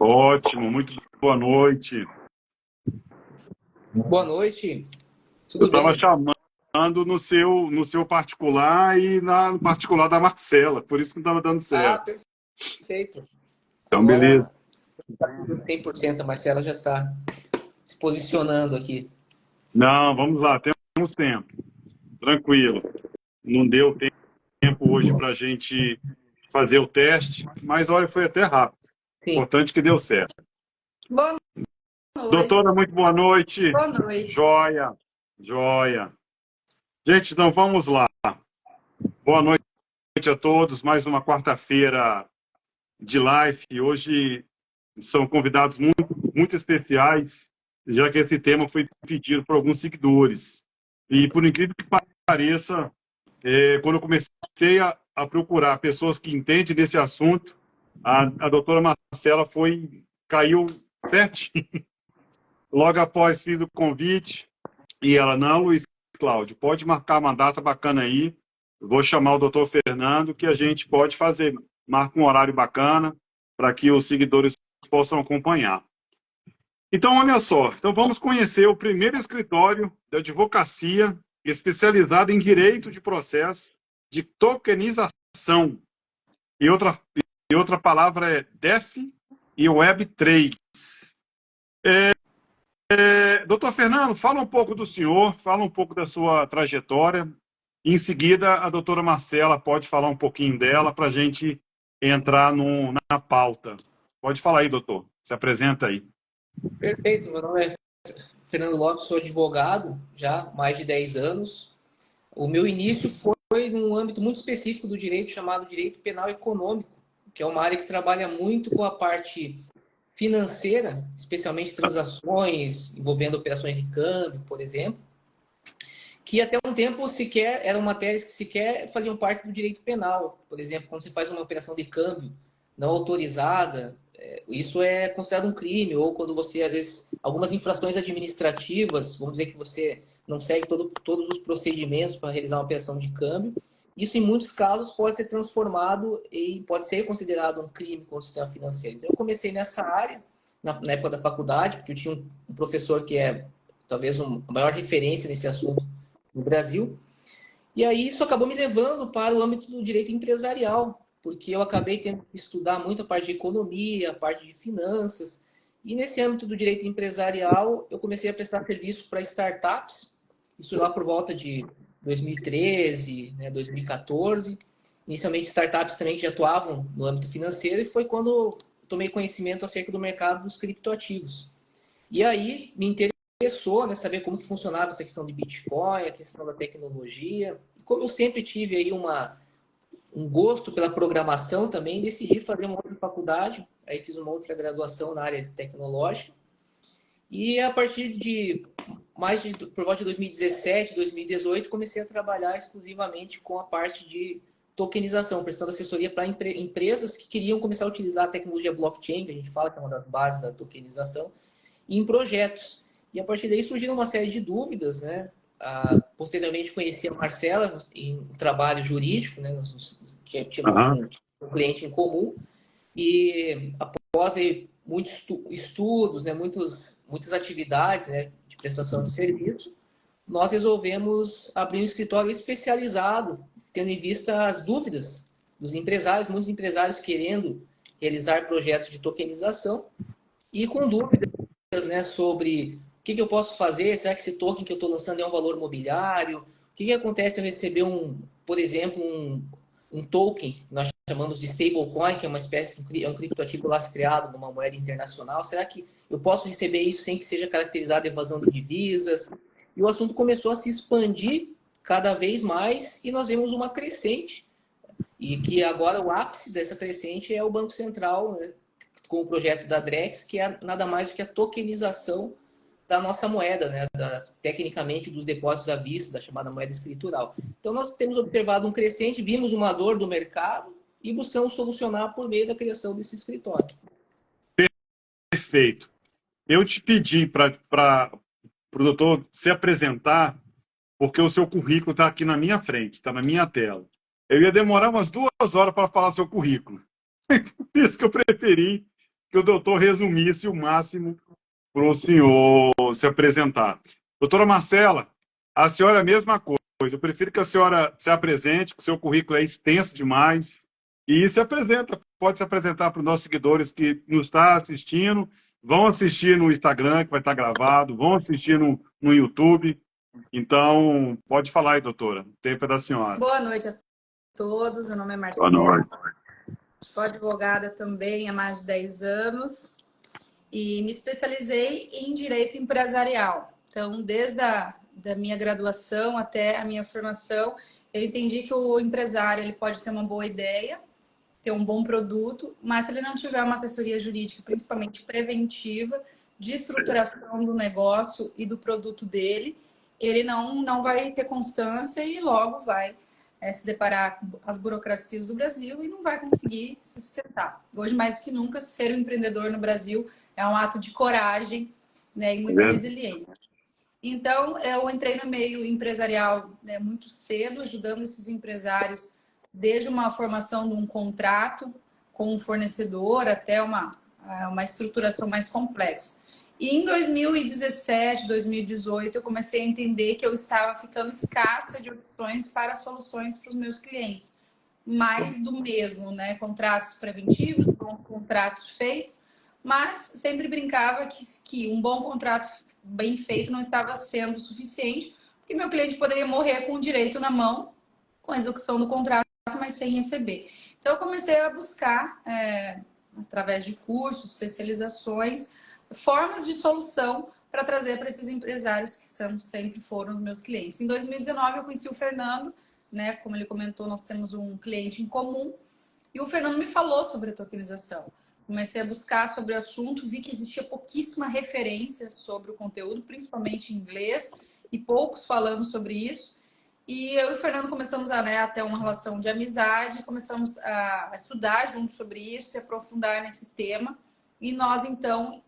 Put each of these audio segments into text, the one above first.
Ótimo, muito boa noite. Boa noite, Eu tudo estava bem? chamando no seu particular e no particular da Marcela, por isso que não estava dando Ah, certo. perfeito. Então, beleza. Agora está tudo 100%, a Marcela já está se posicionando aqui. Não, vamos lá, temos tempo. Tranquilo. Não deu tempo hoje para a gente fazer o teste, mas olha, foi até rápido. Sim, Importante que deu certo. Boa noite. Doutora, muito boa noite. Boa noite. Joia, joia. Gente, então vamos lá. Boa noite a todos. Mais uma quarta-feira de live. E hoje são convidados muito especiais, já que esse tema foi pedido por alguns seguidores. E, por incrível que pareça, quando eu comecei a procurar pessoas que entendem desse assunto, a doutora Marcela caiu certinho. Logo após fiz o convite, e ela, não, Luiz Cláudio, pode marcar uma data bacana aí, vou chamar o doutor Fernando, que a gente pode fazer, marca um horário bacana, para que os seguidores possam acompanhar. Então, olha só, então vamos conhecer o primeiro escritório de advocacia especializado em direito de processo de tokenização. E outra palavra é DeFi e Web3. Doutor Fernando, fala um pouco do senhor, fala um pouco da sua trajetória. Em seguida, a doutora Marcela pode falar um pouquinho dela para a gente entrar na pauta. Pode falar aí, doutor. Se apresenta aí. perfeito. Meu nome é Fernando Lopes, sou advogado já há mais de 10 anos. O meu início foi num âmbito muito específico do direito, chamado direito penal econômico, que é uma área que trabalha muito com a parte financeira, especialmente transações envolvendo operações de câmbio, por exemplo, que até um tempo sequer eram matérias que sequer faziam parte do direito penal. Por exemplo, quando você faz uma operação de câmbio não autorizada, isso é considerado um crime, ou quando você, às vezes, algumas infrações administrativas, vamos dizer que você não segue todos os procedimentos para realizar uma operação de câmbio, isso em muitos casos pode ser transformado e pode ser considerado um crime contra o sistema financeiro. Então eu comecei nessa área, na época da faculdade, porque eu tinha um professor que é talvez a maior referência nesse assunto no Brasil. E aí isso acabou me levando para o âmbito do direito empresarial, porque eu acabei tendo que estudar muito a parte de economia, a parte de finanças. E nesse âmbito do direito empresarial, eu comecei a prestar serviço para startups, isso lá por volta de 2013, né, 2014. Inicialmente startups também que já atuavam no âmbito financeiro, e foi quando eu tomei conhecimento acerca do mercado dos criptoativos. E aí me interessou, né, saber como que funcionava essa questão de Bitcoin, a questão da tecnologia. Como eu sempre tive aí um gosto pela programação também, decidi fazer uma outra faculdade, aí fiz uma outra graduação na área tecnológica. E a partir de por volta de 2017, 2018, comecei a trabalhar exclusivamente com a parte de tokenização, prestando assessoria para empresas que queriam começar a utilizar a tecnologia blockchain, que a gente fala que é uma das bases da tokenização, em projetos. E a partir daí surgiram uma série de dúvidas, né? Posteriormente conheci a Marcela em um trabalho jurídico, né? Nós tínhamos Aham. um cliente em comum, e após aí, muitos estudos, né? Muitas atividades, né? De prestação de serviço, nós resolvemos abrir um escritório especializado, tendo em vista as dúvidas dos empresários, muitos empresários querendo realizar projetos de tokenização e com dúvidas, né, sobre o que eu posso fazer, será que esse token que eu estou lançando é um valor mobiliário? O que acontece se eu receber, por exemplo, um token, nós chamamos de stablecoin, que é uma espécie de um criptoativo lastreado numa moeda internacional, será que eu posso receber isso sem que seja caracterizado evasão de divisas? E o assunto começou a se expandir cada vez mais e nós vemos uma crescente, e que agora o ápice dessa crescente é o Banco Central, né, com o projeto da Drex, que é nada mais do que a tokenização da nossa moeda, né? Tecnicamente dos depósitos à vista, da chamada moeda escritural. Então nós temos observado um crescente, vimos uma dor do mercado e buscamos solucionar por meio da criação desse escritório. Perfeito. Eu te pedi para o doutor se apresentar, porque o seu currículo está aqui na minha frente, está na minha tela. Eu ia demorar umas 2 horas para falar seu currículo. Por isso que eu preferi que o doutor resumisse o máximo para o senhor se apresentar. Doutora Marcela, a senhora é a mesma coisa. Eu prefiro que a senhora se apresente, que o seu currículo é extenso demais, e se apresenta, pode se apresentar para os nossos seguidores que nos estão assistindo, vão assistir no Instagram, que vai estar gravado, vão assistir no YouTube. Então, pode falar aí, doutora. O tempo é da senhora. Boa noite a todos. Meu nome é Boa Marcela. noite. Sou advogada também há mais de 10 anos e me especializei em direito empresarial. Então, desde da minha graduação até a minha formação, eu entendi que o empresário ele pode ter uma boa ideia, ter um bom produto, mas se ele não tiver uma assessoria jurídica, principalmente preventiva, de estruturação do negócio e do produto dele, ele não vai ter constância e logo vai se deparar com as burocracias do Brasil e não vai conseguir se sustentar. Hoje, mais do que nunca, ser um empreendedor no Brasil é um ato de coragem, né, e muita resiliência. Então, eu entrei no meio empresarial, né, muito cedo, ajudando esses empresários desde uma formação de um contrato com um fornecedor até uma estruturação mais complexa. E em 2017, 2018, eu comecei a entender que eu estava ficando escassa de opções para soluções para os meus clientes. Mais do mesmo, né? Contratos preventivos, contratos feitos, mas sempre brincava que um bom contrato bem feito não estava sendo suficiente, porque meu cliente poderia morrer com o direito na mão, com a execução do contrato, mas sem receber. Então, eu comecei a buscar, através de cursos, especializações, formas de solução para trazer para esses empresários que sempre foram os meus clientes. Em 2019, eu conheci o Fernando, né? Como ele comentou, nós temos um cliente em comum, e o Fernando me falou sobre a tokenização. Comecei a buscar sobre o assunto, vi que existia pouquíssima referência sobre o conteúdo, principalmente em inglês, e poucos falando sobre isso. E eu e o Fernando começamos a ter uma relação de amizade, começamos a estudar junto sobre isso, se aprofundar nesse tema. E nós, então,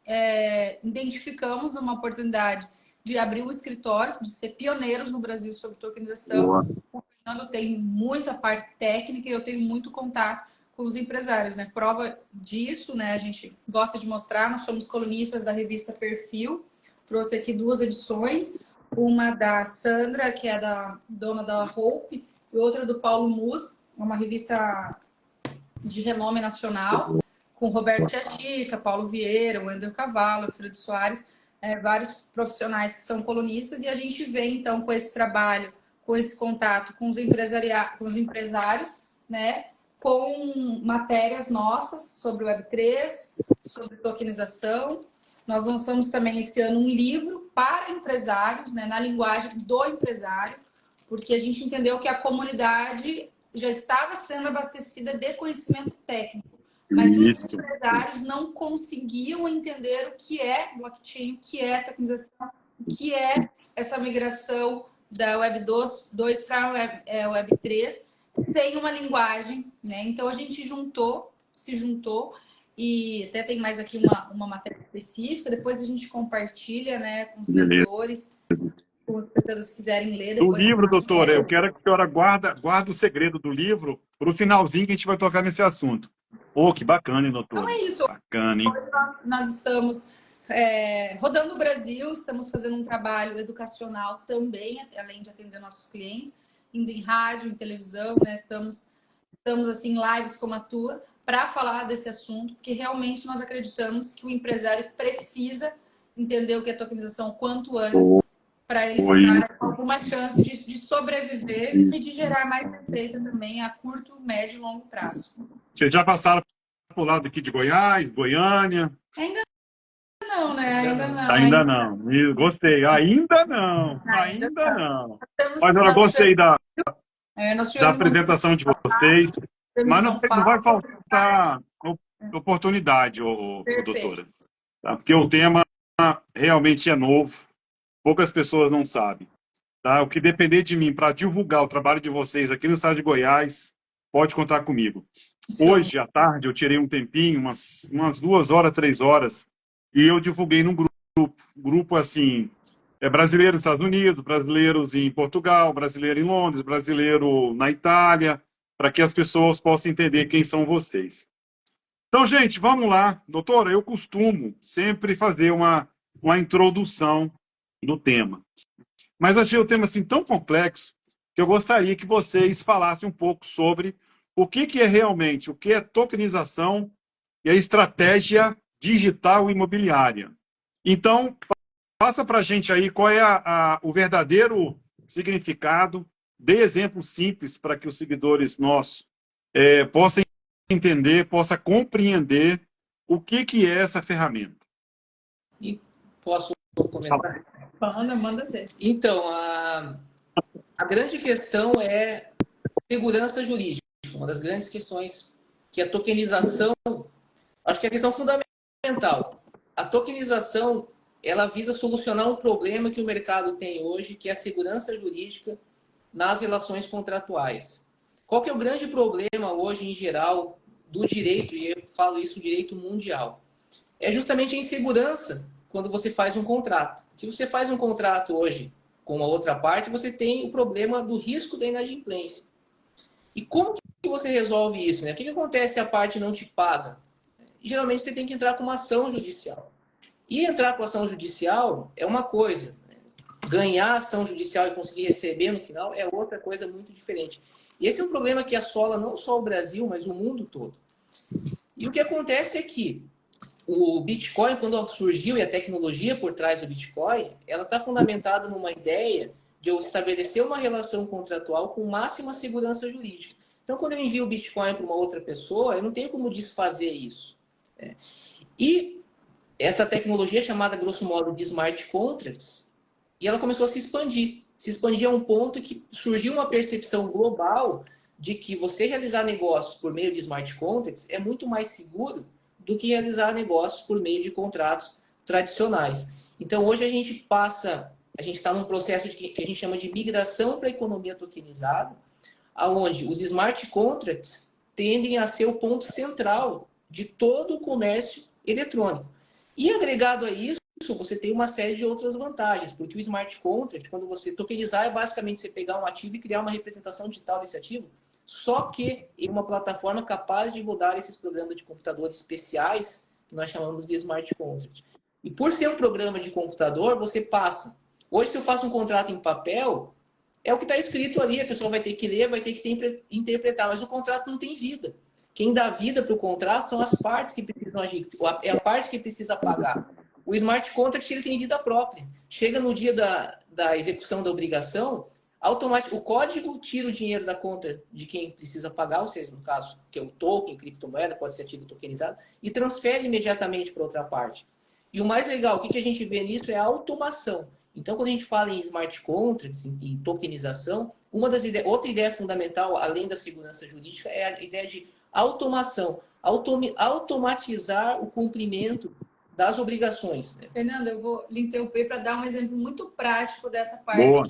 identificamos uma oportunidade de abrir um escritório, de ser pioneiros no Brasil sobre tokenização. Boa. O Fernando tem muita parte técnica e eu tenho muito contato com os empresários, né? Prova disso, né? A gente gosta de mostrar, nós somos colunistas da revista Perfil. Trouxe aqui 2 edições, uma da Sandra, que é da dona da Hope, e outra do Paulo Mus, uma revista de renome nacional, com Roberto Chachica, Paulo Vieira, Wendel Cavallo, Fredo Soares, vários profissionais que são colunistas, e a gente vem, então, com esse trabalho, com esse contato com os empresários, né, com matérias nossas sobre o Web3, sobre tokenização. Nós lançamos também esse ano um livro para empresários, né, na linguagem do empresário, porque a gente entendeu que a comunidade já estava sendo abastecida de conhecimento técnico, mas os empresários não conseguiam entender o que é blockchain, o que é tokenização, o que é essa migração da Web 2 para a Web 3, sem uma linguagem, né? Então a gente se juntou, e até tem mais aqui uma matéria específica, depois a gente compartilha, né, com os leitores, com as pessoas que quiserem ler. O livro, doutora, eu quero que a senhora guarda o segredo do livro para o finalzinho que a gente vai tocar nesse assunto. Que bacana, hein, doutora? Então é isso. Bacana, hein? Nós estamos rodando o Brasil, estamos fazendo um trabalho educacional também, além de atender nossos clientes, indo em rádio, em televisão, né? Estamos assim, em lives como a tua, para falar desse assunto, porque realmente nós acreditamos que o empresário precisa entender o que é tokenização quanto antes, para ele ter alguma chance de sobreviver e de gerar mais receita também a curto, médio e longo prazo. Vocês já passaram por lado aqui de Goiás, Goiânia? Ainda não, né? Ainda não. Gostei. Ainda não. Mas eu gostei da apresentação de vocês. Mas não vai faltar oportunidade, doutora. Tá? Porque o tema realmente é novo. Poucas pessoas não sabem. Tá? O que depender de mim para divulgar o trabalho de vocês aqui no estado de Goiás, pode contar comigo. Hoje, à tarde, eu tirei um tempinho, umas 2 horas, 3 horas, e eu divulguei num grupo assim, brasileiros nos Estados Unidos, brasileiros em Portugal, brasileiro em Londres, brasileiro na Itália, para que as pessoas possam entender quem são vocês. Então, gente, vamos lá. Doutora, eu costumo sempre fazer uma introdução do tema. Mas achei o tema assim tão complexo que eu gostaria que vocês falassem um pouco sobre o que é realmente, o que é tokenização e a estratégia digital imobiliária. Então, passa para a gente aí qual é o verdadeiro significado, dê exemplos simples para que os seguidores nossos possam entender, possam compreender o que é essa ferramenta. E posso comentar? Manda ver. Então, a grande questão é segurança jurídica. Uma das grandes questões que a tokenização, acho que é a questão fundamental. A tokenização, ela visa solucionar um problema que o mercado tem hoje, que é a segurança jurídica nas relações contratuais. Qual que é o grande problema hoje, em geral, do direito, e eu falo isso, direito mundial? É justamente a insegurança quando você faz um contrato. Se você faz um contrato hoje com uma outra parte, você tem o problema do risco da inadimplência. E como que você resolve isso? Né? O que acontece se a parte não te paga? Geralmente você tem que entrar com uma ação judicial. E entrar com ação judicial é uma coisa. Ganhar ação judicial e conseguir receber no final é outra coisa muito diferente. E esse é um problema que assola não só o Brasil, mas o mundo todo. E o que acontece é que o Bitcoin, quando surgiu, e a tecnologia por trás do Bitcoin, ela está fundamentada numa ideia de eu estabelecer uma relação contratual com máxima segurança jurídica. Então, quando eu envio o Bitcoin para uma outra pessoa, eu não tenho como desfazer isso. E essa tecnologia é chamada, grosso modo, de smart contracts, e ela começou a se expandir. Se expandir a um ponto que surgiu uma percepção global de que você realizar negócios por meio de smart contracts é muito mais seguro do que realizar negócios por meio de contratos tradicionais. Então, hoje a gente está num processo que a gente chama de migração para a economia tokenizada, onde os smart contracts tendem a ser o ponto central de todo o comércio eletrônico. E agregado a isso, você tem uma série de outras vantagens, porque o smart contract, quando você tokenizar, é basicamente você pegar um ativo e criar uma representação digital desse ativo, só que em uma plataforma capaz de rodar esses programas de computadores especiais, que nós chamamos de smart contract. E por ser um programa de computador, você passa. Hoje, se eu faço um contrato em papel, é o que está escrito ali, a pessoa vai ter que ler, vai ter que interpretar, mas o contrato não tem vida. Quem dá vida para o contrato são as partes que precisam agir, é a parte que precisa pagar. O smart contract ele tem vida própria. Chega no dia da execução da obrigação, o código tira o dinheiro da conta de quem precisa pagar, ou seja, no caso, que é o token, criptomoeda, pode ser ativo tokenizado, e transfere imediatamente para outra parte. E o mais legal, o que a gente vê nisso é a automação. Então, quando a gente fala em smart contracts, em tokenização, outra ideia fundamental, além da segurança jurídica, é a ideia de automação. Automatizar o cumprimento das obrigações. Né? Fernando, eu vou lhe interromper para dar um exemplo muito prático dessa parte. Boa.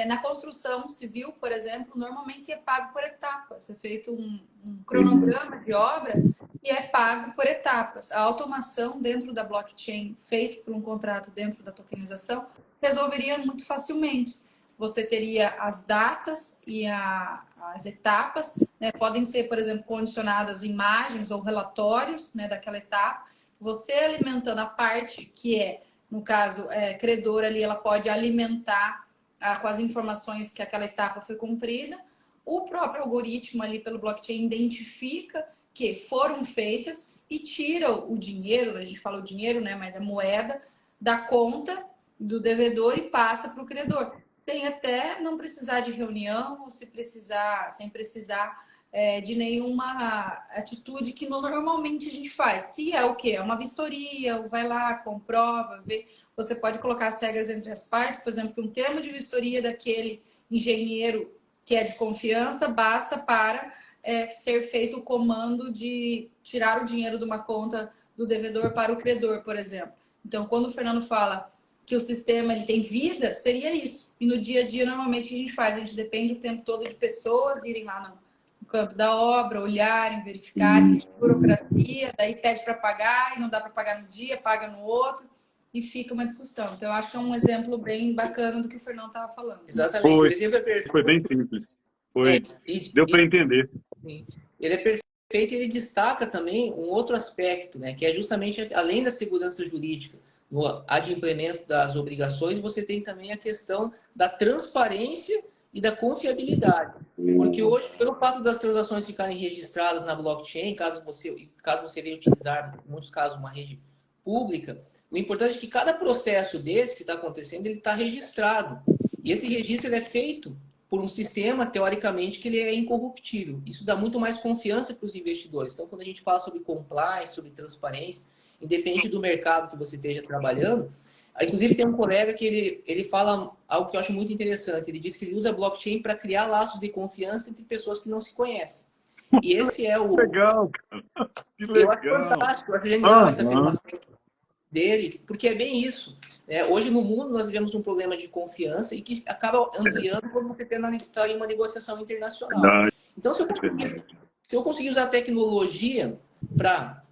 Na construção civil, por exemplo, normalmente é pago por etapas. É feito um cronograma de obra e é pago por etapas. A automação dentro da blockchain, feito por um contrato dentro da tokenização, resolveria muito facilmente. Você teria as datas e as etapas, né? Podem ser, por exemplo, condicionadas imagens ou relatórios, né, daquela etapa. Você alimentando a parte que no caso, credor ali, ela pode alimentar com as informações que aquela etapa foi cumprida. O próprio algoritmo ali pelo blockchain identifica que foram feitas e tira o dinheiro, a gente fala o dinheiro, né, mas a moeda, da conta do devedor e passa para o credor. Sem até não precisar de reunião ou sem precisar de nenhuma atitude que normalmente a gente faz. Que é o quê? É uma vistoria, vai lá, comprova, vê. Você pode colocar as regras entre as partes, por exemplo, que um termo de vistoria daquele engenheiro que é de confiança basta para ser feito o comando de tirar o dinheiro de uma conta do devedor para o credor, por exemplo. Então, quando o Fernando fala que o sistema ele tem vida, seria isso. E no dia a dia, normalmente, o que a gente faz? A gente depende o tempo todo de pessoas irem lá no campo da obra, olharem, verificarem, burocracia, daí pede para pagar e não dá para pagar no dia, paga no outro e fica uma discussão. Então, eu acho que é um exemplo bem bacana do que o Fernando estava falando. Exatamente. Foi bem simples. Deu para entender. Ele é feito, ele destaca também um outro aspecto, né, que é justamente, além da segurança jurídica, no adimplemento das obrigações, você tem também a questão da transparência e da confiabilidade. Porque hoje, pelo fato das transações ficarem registradas na blockchain, caso você venha utilizar, em muitos casos, uma rede pública, o importante é que cada processo desse que está acontecendo, ele está registrado. E esse registro ele é feito por um sistema, teoricamente, que ele é incorruptível. Isso dá muito mais confiança para os investidores. Então, quando a gente fala sobre compliance, sobre transparência, independente do mercado que você esteja trabalhando, inclusive tem um colega que ele fala algo que eu acho muito interessante. Ele diz que ele usa blockchain para criar laços de confiança entre pessoas que não se conhecem. E esse é o... Legal, cara. Que legal. Eu acho fantástico, eu acho genial essa afirmação dele, porque é bem isso. Hoje no mundo nós vivemos um problema de confiança e que acaba ampliando quando você está em uma negociação internacional. Verdade. Então, se eu conseguir usar a tecnologia para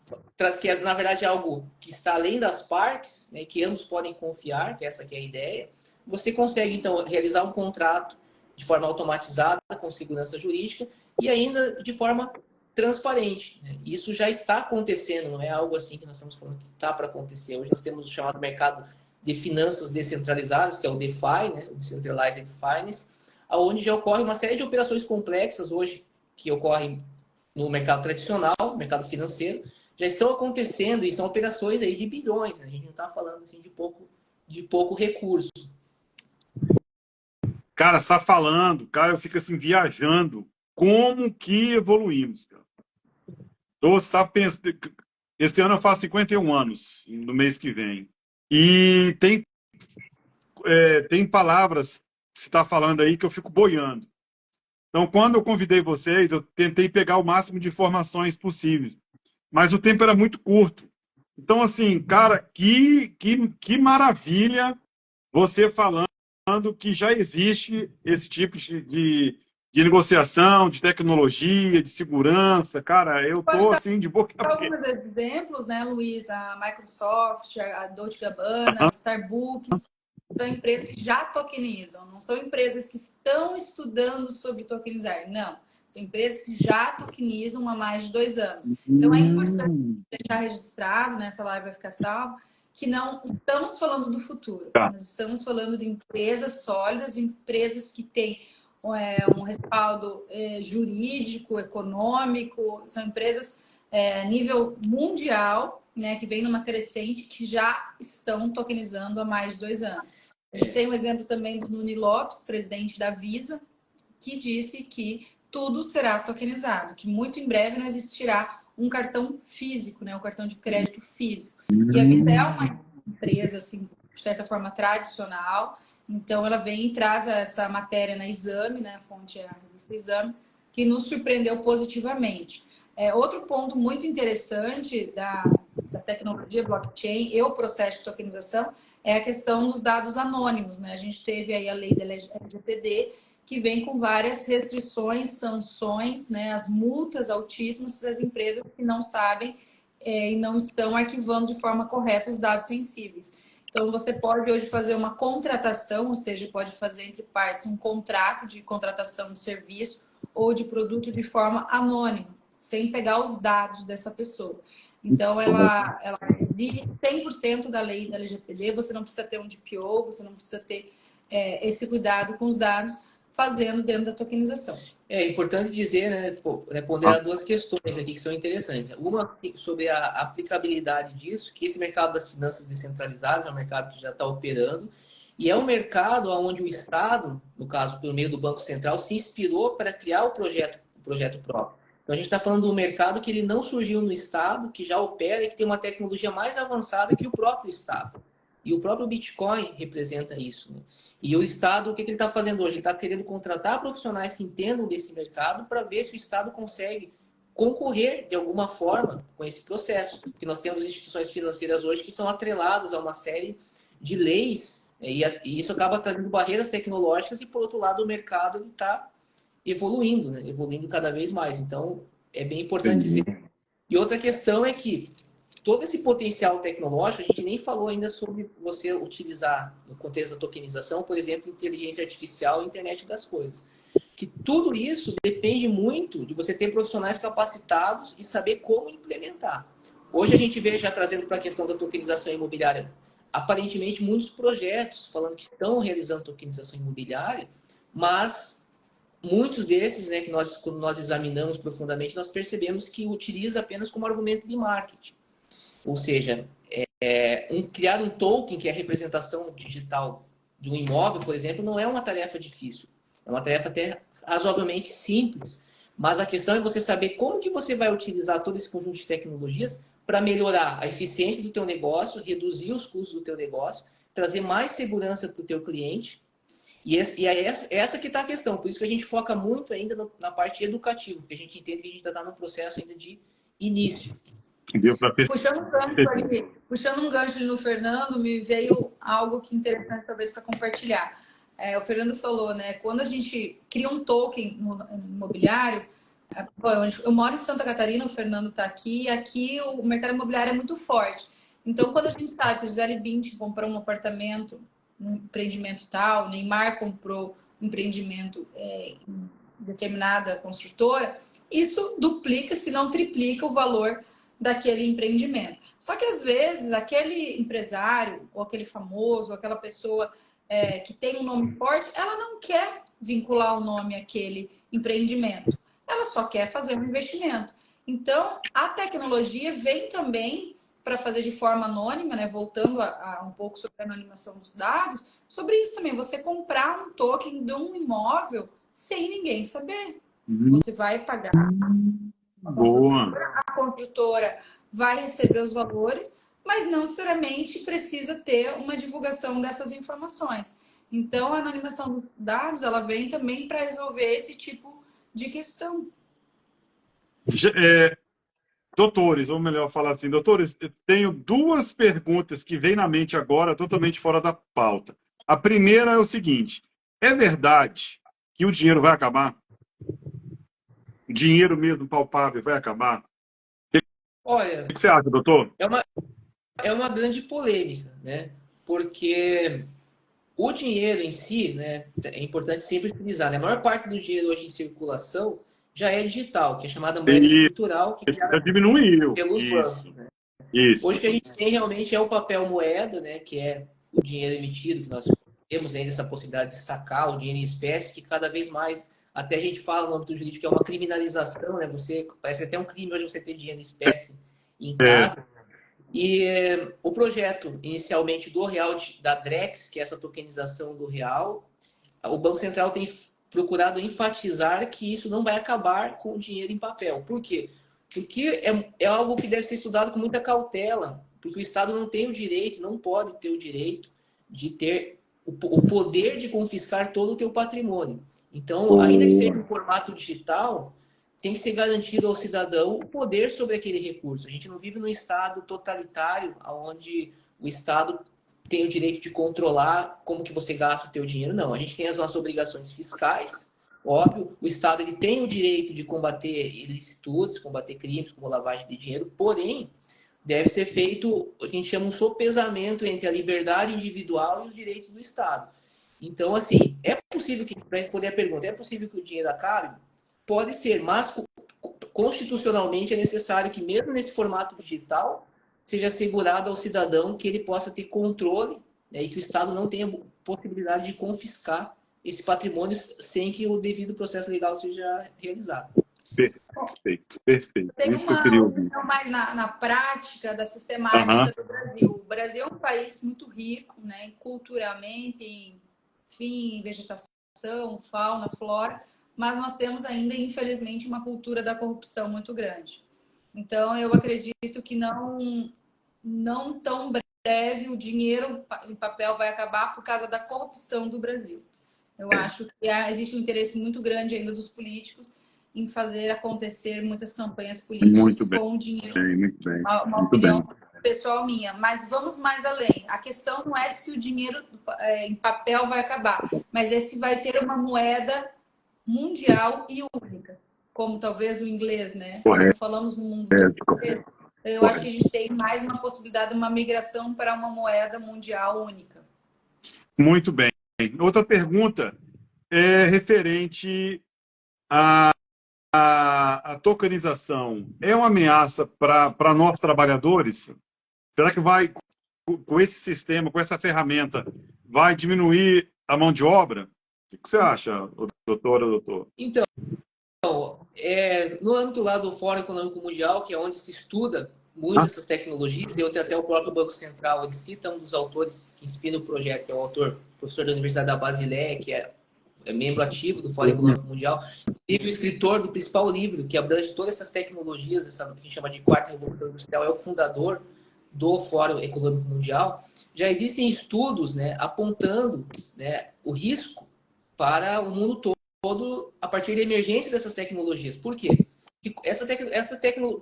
que na verdade é algo que está além das partes, né, que ambos podem confiar, que essa que é a ideia, você consegue então realizar um contrato de forma automatizada, com segurança jurídica e ainda de forma transparente, né? Isso já está acontecendo, não é algo assim que nós estamos falando que está para acontecer. Hoje nós temos o chamado mercado de finanças descentralizadas, que é o DeFi, né? O Decentralized Finance, onde já ocorre uma série de operações complexas hoje que ocorrem no mercado tradicional, mercado financeiro, já estão acontecendo e são operações aí de bilhões, né? A gente não está falando assim de pouco recurso. Cara, você está falando, cara, eu fico assim, viajando. Como que evoluímos, cara? Então, você está pensando... Este ano eu faço 51 anos, no mês que vem. E tem palavras que você está falando aí que eu fico boiando. Então, quando eu convidei vocês, eu tentei pegar o máximo de informações possíveis. Mas o tempo era muito curto. Então, assim, cara, que maravilha você falando que já existe esse tipo de negociação, de tecnologia, de segurança. Cara, eu tô assim de boca aberta. Alguns exemplos, né, Luiz? A Microsoft, a Dolce & Gabbana, o Starbucks, são empresas que já tokenizam, não são empresas que estão estudando sobre tokenizar, não. São empresas que já tokenizam há mais de 2 anos. Então, é importante deixar registrado, né, essa live vai ficar salva, que não estamos falando do futuro. Nós estamos falando de empresas sólidas, empresas que têm um respaldo jurídico, econômico, são empresas nível mundial, né, que vem numa crescente, que já estão tokenizando há mais de 2 anos. A gente tem um exemplo também do Nuni Lopes, presidente da Visa, que disse que tudo será tokenizado, que muito em breve não existirá um cartão físico, né, um cartão de crédito físico. E a Visa é uma empresa, assim, de certa forma, tradicional. Então, ela vem e traz essa matéria na Exame, né? A fonte é a revista Exame, que nos surpreendeu positivamente. Outro ponto muito interessante da tecnologia blockchain e o processo de tokenização é a questão dos dados anônimos, né? A gente teve aí a lei da LGPD, que vem com várias restrições, sanções, né? As multas altíssimas para as empresas que não sabem e não estão arquivando de forma correta os dados sensíveis. Então, você pode hoje fazer uma contratação, ou seja, pode fazer entre partes um contrato de contratação de serviço ou de produto de forma anônima, sem pegar os dados dessa pessoa. Então, ela vive 100% da lei da LGPD, você não precisa ter um DPO, você não precisa ter esse cuidado com os dados, fazendo dentro da tokenização. É importante dizer, né, ponderar duas questões aqui que são interessantes. Uma sobre a aplicabilidade disso, que esse mercado das finanças descentralizadas é um mercado que já está operando e é um mercado onde o Estado, no caso, por meio do Banco Central, se inspirou para criar o projeto próprio. Então, a gente está falando de um mercado que ele não surgiu no Estado, que já opera e que tem uma tecnologia mais avançada que o próprio Estado. E o próprio Bitcoin representa isso, né? E o Estado, o que ele está fazendo hoje? Ele está querendo contratar profissionais que entendam desse mercado para ver se o Estado consegue concorrer de alguma forma com esse processo. Porque nós temos instituições financeiras hoje que são atreladas a uma série de leis, né? E isso acaba trazendo barreiras tecnológicas e, por outro lado, o mercado está evoluindo, né? Evoluindo cada vez mais. Então, é bem importante dizer. E outra questão é que todo esse potencial tecnológico, a gente nem falou ainda sobre você utilizar, no contexto da tokenização, por exemplo, inteligência artificial e internet das coisas. que tudo isso depende muito de você ter profissionais capacitados e saber como implementar. Hoje a gente vê, já trazendo para a questão da tokenização imobiliária, aparentemente muitos projetos falando que estão realizando tokenização imobiliária, mas muitos desses, né, que quando nós examinamos profundamente, nós percebemos que utiliza apenas como argumento de marketing. Ou seja, criar um token, que é a representação digital de um imóvel, por exemplo, não é uma tarefa difícil. É uma tarefa até razoavelmente simples. Mas a questão é você saber como que você vai utilizar todo esse conjunto de tecnologias para melhorar a eficiência do teu negócio, reduzir os custos do teu negócio, trazer mais segurança para o teu cliente. E é essa que está a questão. Por isso que a gente foca muito ainda na parte educativa, porque a gente entende que a gente está num processo ainda de início. Deu para Puxando um gancho ali no Fernando, me veio algo que interessante talvez para compartilhar. O Fernando falou, né? Quando a gente cria um token no imobiliário, eu moro em Santa Catarina, o Fernando está aqui, e aqui o mercado imobiliário é muito forte. Então, quando a gente sabe que o Gisele Bündchen comprou um apartamento, um empreendimento tal, Neymar comprou um empreendimento em determinada construtora, isso duplica, se não triplica o valor daquele empreendimento. Só que às vezes aquele empresário, ou aquele famoso, ou aquela pessoa que tem um nome forte, ela não quer vincular o nome àquele empreendimento. Ela só quer fazer um investimento. Então, a tecnologia vem também para fazer de forma anônima, né? Voltando a um pouco sobre a anonimação dos dados, sobre isso também, você comprar um token de um imóvel sem ninguém saber. Você vai pagar. Boa. A construtora vai receber os valores, mas não necessariamente precisa ter uma divulgação dessas informações. Então, a anonimação dos dados, ela vem também para resolver esse tipo de questão. Doutores, ou melhor falar assim, doutores, eu tenho duas perguntas que vêm na mente agora, totalmente fora da pauta. A primeira é o seguinte: é verdade que o dinheiro vai acabar? O dinheiro mesmo palpável vai acabar? Olha, O que você acha, doutor? é uma grande polêmica, né? Porque o dinheiro em si, né, é importante sempre utilizar, né? A maior parte do dinheiro hoje em circulação já é digital, que é chamada moeda estrutural, que é Já diminuiu. pelos bancos, né? Isso. Hoje o que a gente tem realmente é o papel moeda, né, que é o dinheiro emitido, que nós temos ainda essa possibilidade de sacar o dinheiro em espécie, que cada vez mais, até a gente fala no âmbito jurídico, que é uma criminalização, né? Parece que até um crime hoje você ter dinheiro em espécie em casa. E o projeto, inicialmente, do real, da Drex, que é essa tokenização do real, o Banco Central tem procurado enfatizar que isso não vai acabar com o dinheiro em papel. Por quê? Porque é algo que deve ser estudado com muita cautela, porque o Estado não tem o direito, não pode ter o direito de ter o poder de confiscar todo o teu patrimônio. Então, ainda que seja em formato digital, tem que ser garantido ao cidadão o poder sobre aquele recurso. A gente não vive num Estado totalitário, onde o Estado tem o direito de controlar como que você gasta o teu dinheiro. Não, a gente tem as nossas obrigações fiscais, óbvio. O Estado ele tem o direito de combater ilicitudes, combater crimes como lavagem de dinheiro, porém, deve ser feito o que a gente chama um sopesamento entre a liberdade individual e os direitos do Estado. Então, assim, é possível que, para responder a pergunta, é possível que o dinheiro acabe? Pode ser, mas constitucionalmente é necessário que, mesmo nesse formato digital, seja assegurado ao cidadão que ele possa ter controle, né, e que o Estado não tenha possibilidade de confiscar esse patrimônio sem que o devido processo legal seja realizado. Perfeito, perfeito. Tem Isso que eu queria ouvir. mais na prática da sistemática do Brasil. O Brasil é um país muito rico, né, culturalmente, enfim, vegetação, fauna, flora, mas nós temos ainda, infelizmente, uma cultura da corrupção muito grande. Então, eu acredito que não tão breve o dinheiro em papel vai acabar por causa da corrupção do Brasil. Eu acho que existe um interesse muito grande ainda dos políticos em fazer acontecer muitas campanhas políticas com o dinheiro. Muito bem. Uma opinião pessoal minha. Mas vamos mais além. A questão não é se o dinheiro em papel vai acabar, mas é se vai ter uma moeda mundial e única, como talvez o inglês, né? Nós não falamos no mundo todo. Eu acho que a gente tem mais uma possibilidade de uma migração para uma moeda mundial única. Muito bem. Outra pergunta é referente a, a tokenização é uma ameaça para nós trabalhadores? Será que vai, com esse sistema, com essa ferramenta, vai diminuir a mão de obra? O que você acha, doutora, doutor? Então, no âmbito lá do Fórum Econômico Mundial, que é onde se estuda muito essas tecnologias, eu tenho até o próprio Banco Central, ele cita um dos autores que inspira o projeto, que é o autor, professor da Universidade da Basileia, que é membro ativo do Fórum Econômico Mundial, e o escritor do principal livro, que abrange todas essas tecnologias, essa que a gente chama de quarta revolução industrial, é o fundador do Fórum Econômico Mundial. Já existem estudos, né, apontando, né, o risco para o mundo todo a partir da emergência dessas tecnologias. Por quê?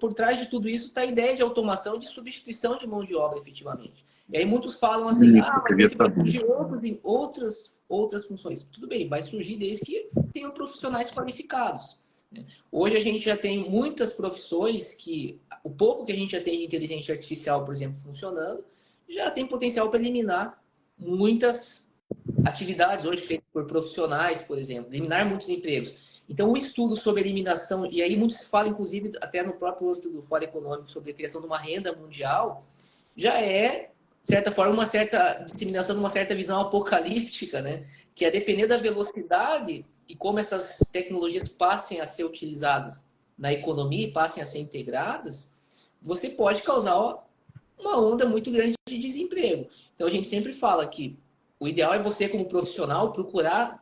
Por trás de tudo isso está a ideia de automação, de substituição de mão de obra, efetivamente. E aí muitos falam assim, mas vai surgir outras funções. Tudo bem, vai surgir desde que tenham profissionais qualificados. Hoje a gente já tem muitas profissões que, o pouco que a gente já tem de inteligência artificial, por exemplo, funcionando, já tem potencial para eliminar muitas atividades hoje feitas por profissionais, por exemplo, eliminar muitos empregos. Então, o estudo sobre eliminação, e aí muitos falam, inclusive, até no próprio âmbito do Fórum Econômico, sobre a criação de uma renda mundial, já é, de certa forma, uma certa disseminação de uma certa visão apocalíptica, né? Que a depender da velocidade e como essas tecnologias passem a ser utilizadas na economia e passem a ser integradas, você pode causar uma onda muito grande de desemprego. Então, a gente sempre fala que o ideal é você, como profissional, procurar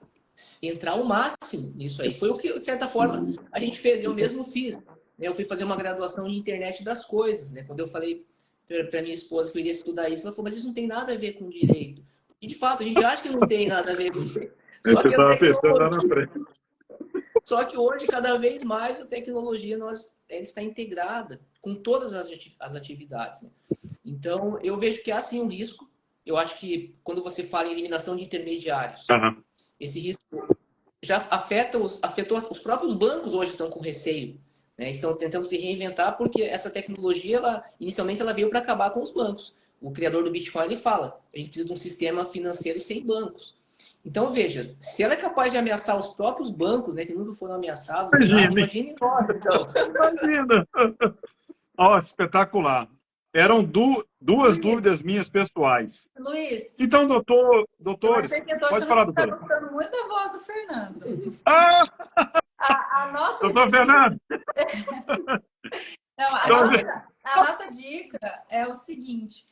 entrar o máximo nisso aí. Foi o que, de certa forma, a gente fez. Eu mesmo fiz. Eu fui fazer uma graduação em internet das coisas. Né? Quando eu falei para minha esposa que eu iria estudar isso, ela falou, mas isso não tem nada a ver com direito. E, de fato, a gente acha que não tem nada a ver com direito. Você estava pensando lá na frente. Só que hoje, cada vez mais, a tecnologia está integrada com todas as atividades. Né? Então, eu vejo que há sim um risco. Eu acho que quando você fala em eliminação de intermediários, esse risco já afetou os próprios bancos hoje estão com receio, né? Estão tentando se reinventar porque essa tecnologia, inicialmente, ela veio para acabar com os bancos. O criador do Bitcoin, ele fala, a gente precisa de um sistema financeiro sem bancos. Então, veja, se ela é capaz de ameaçar os próprios bancos, né, que nunca foram ameaçados, imagine nós, então. Imagina! Ó, espetacular. Eram duas dúvidas minhas pessoais. Luiz. Então, doutores, pode falar, doutora. Está gostando muito da voz do Fernando. Ah! Doutor Dica... Fernando! Não, a nossa dica é o seguinte,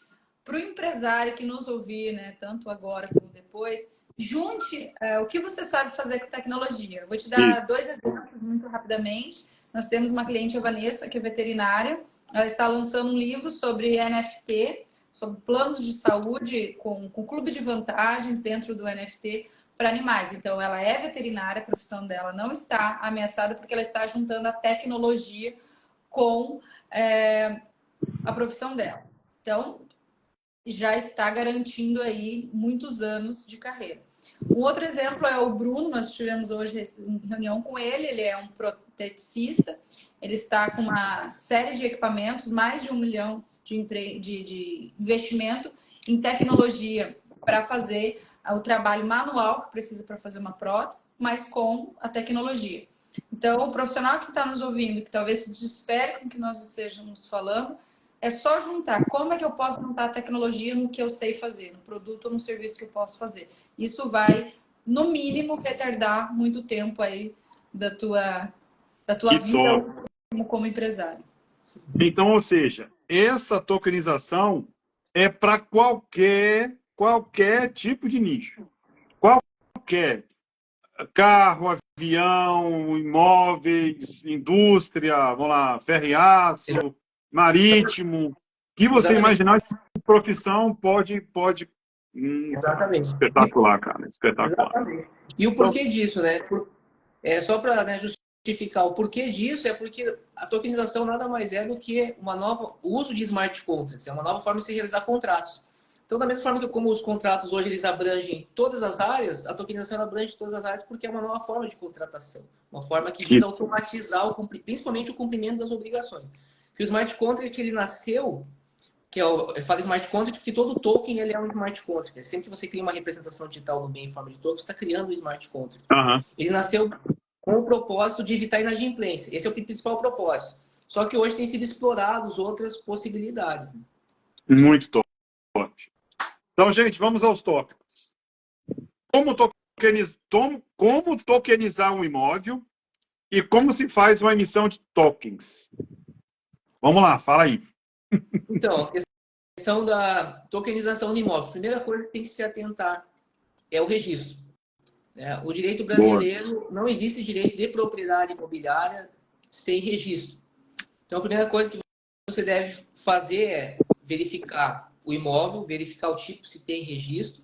para o empresário que nos ouvir, né, tanto agora como depois, junte o que você sabe fazer com tecnologia. Eu vou te dar dois exemplos muito rapidamente. Nós temos uma cliente, a Vanessa, que é veterinária. Ela está lançando um livro sobre NFT, sobre planos de saúde com clube de vantagens dentro do NFT para animais. Então, ela é veterinária, a profissão dela não está ameaçada porque ela está juntando a tecnologia com a profissão dela. Então, já está garantindo aí muitos anos de carreira. Um outro exemplo é o Bruno, nós tivemos hoje reunião com ele é um proteticista, ele está com uma série de equipamentos, mais de 1 milhão de investimento em tecnologia para fazer o trabalho manual que precisa para fazer uma prótese, mas com a tecnologia. Então, o profissional que está nos ouvindo, que talvez se desespere com o que nós estejamos falando, é só juntar. Como é que eu posso juntar a tecnologia no que eu sei fazer, no produto ou no serviço que eu posso fazer? Isso vai, no mínimo, retardar muito tempo aí da tua vida como empresário. Então, ou seja, essa tokenização é para qualquer tipo de nicho. Qualquer carro, avião, imóveis, indústria, vamos lá, ferro e aço, marítimo, que você imaginar que profissão pode... Exatamente. Espetacular, cara, espetacular. Exatamente. E o porquê disso, né? Só para justificar o porquê disso, é porque a tokenização nada mais é do que o uso de smart contracts, é uma nova forma de se realizar contratos. Então, da mesma forma que como os contratos hoje eles abrangem todas as áreas, a tokenização abrange todas as áreas porque é uma nova forma de contratação, uma forma que visa automatizar principalmente o cumprimento das obrigações. Que o smart contract ele nasceu, eu falo smart contract porque todo token ele é um smart contract. Sempre que você cria uma representação digital no bem em forma de token, você está criando um smart contract. Ele nasceu com o propósito de evitar inadimplência. Esse é o principal propósito. Só que hoje tem sido explorados outras possibilidades. Né? Muito top. Então, gente, vamos aos tópicos. Como tokenizar um imóvel e como se faz uma emissão de tokens? Vamos lá, fala aí. Então, a questão da tokenização do imóvel. A primeira coisa que tem que se atentar é o registro. Né? O direito brasileiro, não existe direito de propriedade imobiliária sem registro. Então, a primeira coisa que você deve fazer é verificar o imóvel, verificar o tipo, se tem registro.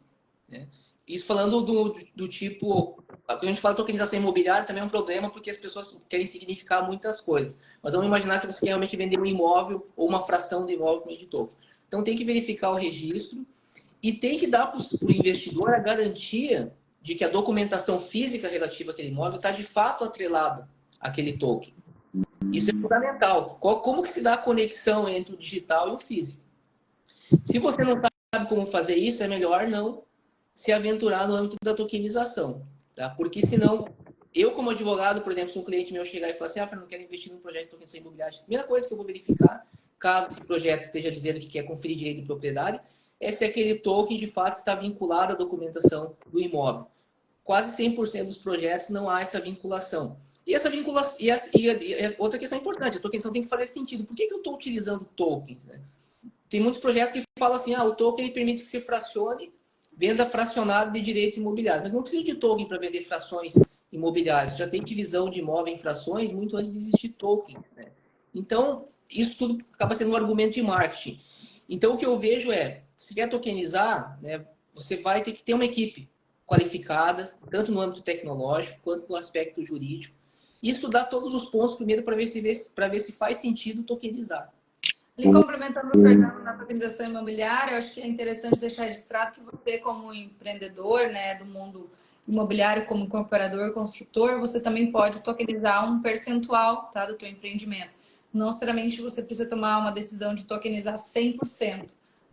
Né? Isso falando do tipo... Quando a gente fala de tokenização imobiliária, também é um problema, porque as pessoas querem significar muitas coisas. Mas vamos imaginar que você quer realmente vender um imóvel ou uma fração do imóvel com meio de token. Então, tem que verificar o registro e tem que dar para o investidor a garantia de que a documentação física relativa àquele imóvel está, de fato, atrelada àquele token. Isso é fundamental. Como que se dá a conexão entre o digital e o físico? Se você não sabe como fazer isso, é melhor não se aventurar no âmbito da tokenização. Tá? Porque senão, eu como advogado, por exemplo, se um cliente meu chegar e falar assim, Fernando, não quero investir num projeto de tokenização imobiliária, a primeira coisa que eu vou verificar, caso esse projeto esteja dizendo que quer conferir direito de propriedade, é se aquele token de fato está vinculado à documentação do imóvel. Quase 100% dos projetos não há essa vinculação. E essa vinculação e outra questão importante, a tokenização tem que fazer sentido. Por que eu estou utilizando tokens? Né? Tem muitos projetos que falam assim, o token ele permite que se fracione venda fracionada de direitos imobiliários. Mas não precisa de token para vender frações imobiliárias. Já tem divisão de imóvel em frações muito antes de existir token. Né? Então, isso tudo acaba sendo um argumento de marketing. Então, o que eu vejo é, se quer tokenizar, né, você vai ter que ter uma equipe qualificada, tanto no âmbito tecnológico quanto no aspecto jurídico, e estudar todos os pontos primeiro para ver se faz sentido tokenizar. Ali, complementando o Fernando na tokenização imobiliária, eu acho que é interessante deixar registrado que você, como empreendedor, né, do mundo imobiliário, como incorporador, construtor, você também pode tokenizar um percentual, tá, do teu empreendimento. Não necessariamente você precisa tomar uma decisão de tokenizar 100%.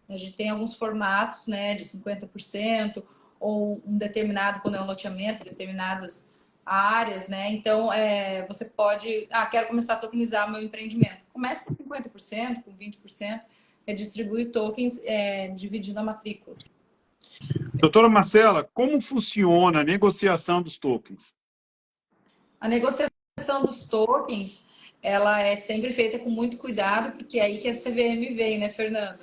A gente tem alguns formatos, né, de 50%, ou um determinado, quando é um loteamento, determinadas áreas, né? Então, você pode... quero começar a tokenizar meu empreendimento. Comece com 50%, com 20%, distribuir tokens dividindo a matrícula. Doutora Marcela, como funciona a negociação dos tokens? A negociação dos tokens, ela é sempre feita com muito cuidado, porque é aí que a CVM vem, né, Fernando?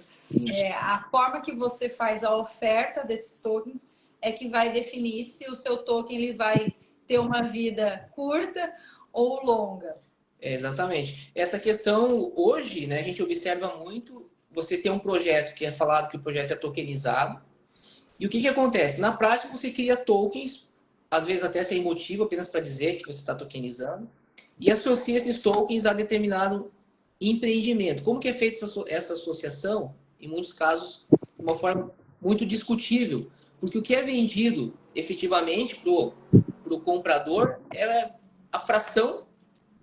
A forma que você faz a oferta desses tokens é que vai definir se o seu token ele vai ter uma vida curta ou longa. Exatamente. Essa questão, hoje, né, a gente observa muito, você tem um projeto que é falado que o projeto é tokenizado, e o que acontece? Na prática, você cria tokens, às vezes até sem motivo, apenas para dizer que você está tokenizando, e associa esses tokens a determinado empreendimento. Como que é feita essa associação? Em muitos casos, de uma forma muito discutível, porque o que é vendido efetivamente para o comprador é a fração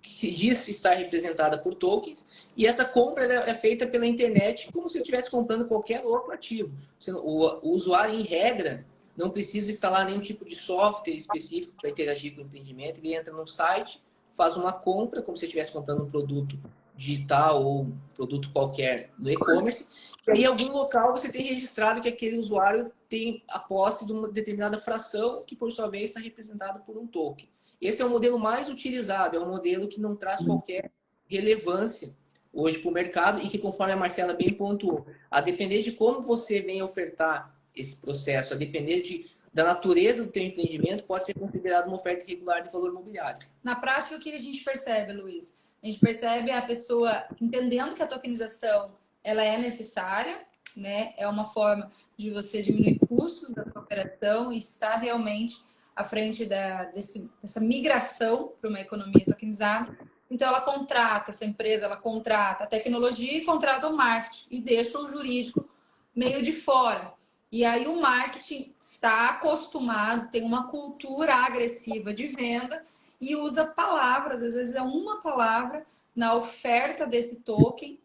que se diz estar representada por tokens, e essa compra é feita pela internet como se eu estivesse comprando qualquer outro ativo. O usuário, em regra, não precisa instalar nenhum tipo de software específico para interagir com o empreendimento. Ele entra no site, faz uma compra, como se estivesse comprando um produto digital ou um produto qualquer no e-commerce, e aí em algum local você tem registrado que aquele usuário tem a posse de uma determinada fração que, por sua vez, está representada por um token. Esse é o modelo mais utilizado, é um modelo que não traz qualquer relevância hoje para o mercado e que, conforme a Marcela bem pontuou, a depender de como você vem ofertar esse processo, a depender da natureza do teu empreendimento, pode ser considerado uma oferta irregular de valor imobiliário. Na prática, o que a gente percebe, Luiz? A gente percebe a pessoa entendendo que a tokenização ela é necessária, né? É uma forma de você diminuir custos da sua operação e estar realmente à frente dessa migração para uma economia tokenizada. Então, ela contrata, essa empresa, ela contrata a tecnologia e contrata o marketing e deixa o jurídico meio de fora. E aí o marketing está acostumado, tem uma cultura agressiva de venda e usa palavras, às vezes é uma palavra na oferta desse token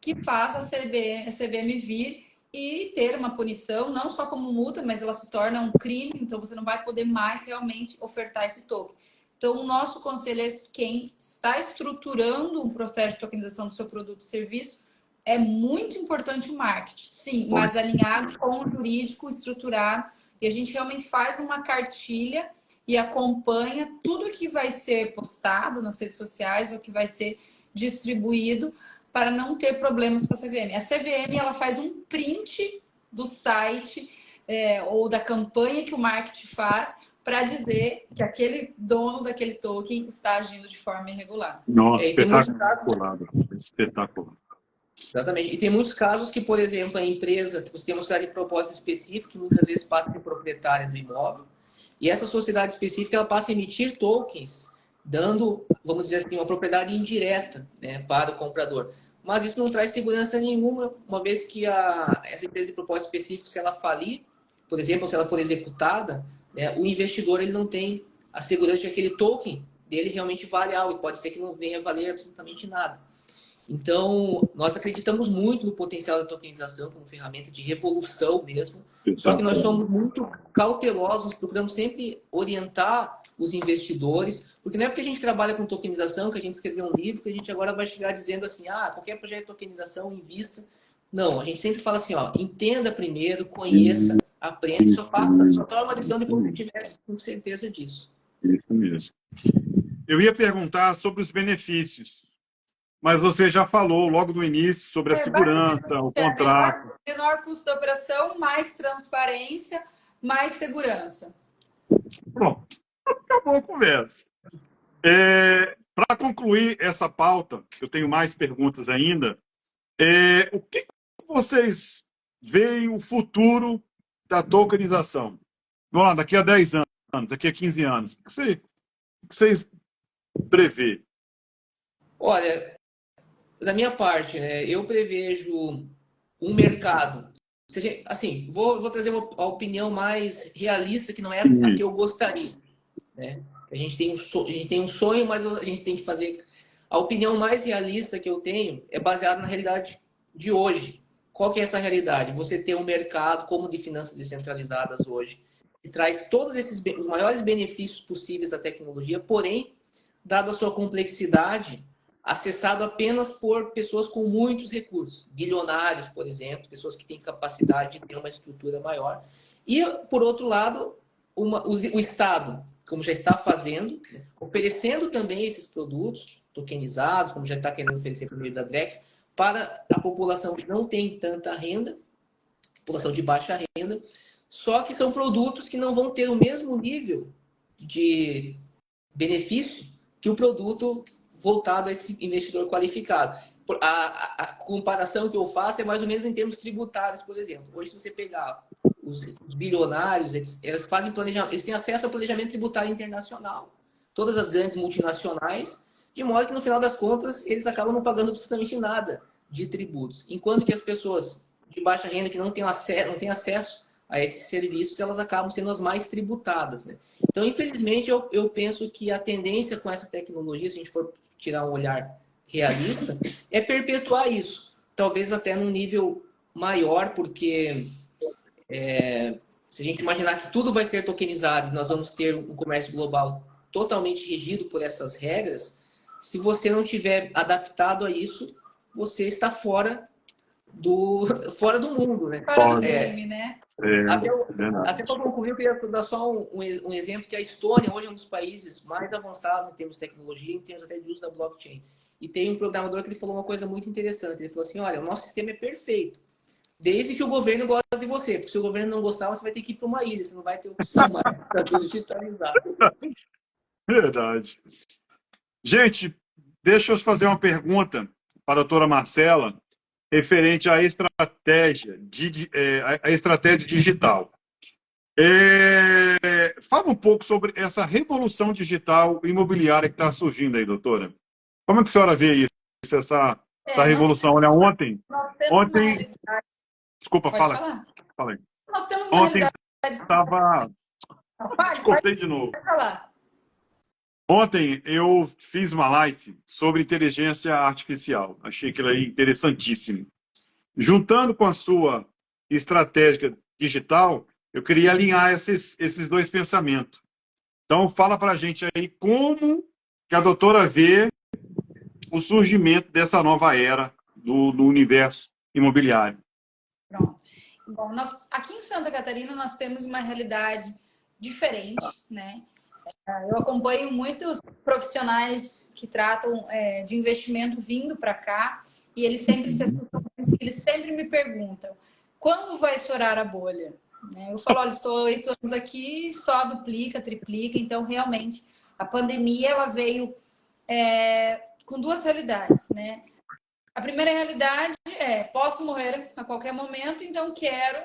que faz a CVM vir e ter uma punição, não só como multa, mas ela se torna um crime, então você não vai poder mais realmente ofertar esse token. Então, o nosso conselho é quem está estruturando um processo de tokenização do seu produto e serviço, é muito importante o marketing, sim, mas alinhado com o jurídico estruturado, e a gente realmente faz uma cartilha e acompanha tudo que vai ser postado nas redes sociais ou que vai ser distribuído para não ter problemas com a CVM. A CVM, ela faz um print do site ou da campanha que o marketing faz para dizer que aquele dono daquele token está agindo de forma irregular. Nossa, espetacular. Espetacular. Exatamente. E tem muitos casos que, por exemplo, a empresa, que você tem uma sociedade de propósito específico, que muitas vezes passa a ser proprietária do imóvel, e essa sociedade específica ela passa a emitir tokens, dando, vamos dizer assim, uma propriedade indireta, né, para o comprador. Mas isso não traz segurança nenhuma, uma vez que essa empresa de propósito específico, se ela falir, por exemplo, se ela for executada, né, o investidor ele não tem a segurança de que aquele token dele realmente vale algo, e pode ser que não venha valer absolutamente nada. Então, nós acreditamos muito no potencial da tokenização como ferramenta de revolução mesmo, só que nós somos muito cautelosos, procuramos sempre orientar os investidores, porque não é porque a gente trabalha com tokenização, que a gente escreveu um livro, que a gente agora vai chegar dizendo assim, qualquer projeto de tokenização, invista. Não, a gente sempre fala assim, entenda primeiro, conheça, aprenda, só toma uma decisão depois que tiver com certeza disso. Isso mesmo. Eu ia perguntar sobre os benefícios, mas você já falou logo no início sobre a segurança, o contrato. Menor custo da operação, mais transparência, mais segurança. Pronto, acabou a conversa. Para concluir essa pauta, eu tenho mais perguntas ainda. O que vocês veem o futuro da tokenização? Vamos lá, daqui a 10 anos, daqui a 15 anos. O que vocês prevê? Olha, da minha parte, né, eu prevejo um mercado. Assim, vou trazer a opinião mais realista, que não é a que eu gostaria. Né? A gente tem um sonho, mas a gente tem que fazer. A opinião mais realista que eu tenho é baseada na realidade de hoje. Qual que é essa realidade? Você tem um mercado como de finanças descentralizadas hoje, que traz todos os maiores benefícios possíveis da tecnologia, porém, dada a sua complexidade, acessado apenas por pessoas com muitos recursos, bilionários, por exemplo, pessoas que têm capacidade de ter uma estrutura maior. E, por outro lado, o Estado, como já está fazendo, oferecendo também esses produtos tokenizados, como já está querendo oferecer por meio da Drex, para a população que não tem tanta renda, população de baixa renda, só que são produtos que não vão ter o mesmo nível de benefício que o produto voltado a esse investidor qualificado. A comparação que eu faço é mais ou menos em termos tributários, por exemplo. Hoje, se você pegar os bilionários, eles fazem planejamento, eles têm acesso ao planejamento tributário internacional. Todas as grandes multinacionais, de modo que, no final das contas, eles acabam não pagando absolutamente nada de tributos. Enquanto que as pessoas de baixa renda que não têm acesso a esses serviços, elas acabam sendo as mais tributadas. Né? Então, infelizmente, eu penso que a tendência com essa tecnologia, se a gente for tirar um olhar realista, é perpetuar isso. Talvez até num nível maior, porque se a gente imaginar que tudo vai ser tokenizado e nós vamos ter um comércio global totalmente regido por essas regras, se você não tiver adaptado a isso, você está fora do mundo, né? Fora do game, né? Até para concluir, eu queria dar só um exemplo, que a Estônia hoje é um dos países mais avançados em termos de tecnologia, em termos até de uso da blockchain. E tem um programador que ele falou uma coisa muito interessante. Ele falou assim, olha, o nosso sistema é perfeito, desde que o governo goste de você. Porque se o governo não gostar, você vai ter que ir para uma ilha, você não vai ter opção mais. Está tudo digitalizado. Verdade. Gente, deixa eu fazer uma pergunta para a doutora Marcela, referente à estratégia, a estratégia digital. Fala um pouco sobre essa revolução digital imobiliária que está surgindo aí, doutora. Como é que a senhora vê isso, essa revolução? Olha, ontem... Desculpa, fala aí. Nós temos uma ontem estava... Cortei de novo. Ontem eu fiz uma live sobre inteligência artificial. Achei aquilo aí interessantíssimo. Juntando com a sua estratégia digital, eu queria alinhar esses dois pensamentos. Então, fala para a gente aí como que a doutora vê o surgimento dessa nova era do universo imobiliário. Pronto. Bom, aqui em Santa Catarina nós temos uma realidade diferente, né? Eu acompanho muitos profissionais que tratam de investimento vindo para cá e eles sempre eles sempre me perguntam quando vai estourar a bolha? Né? Eu falo, olha, estou 8 anos aqui, só duplica, triplica, então realmente a pandemia ela veio com duas realidades, né? A primeira realidade é posso morrer a qualquer momento, então quero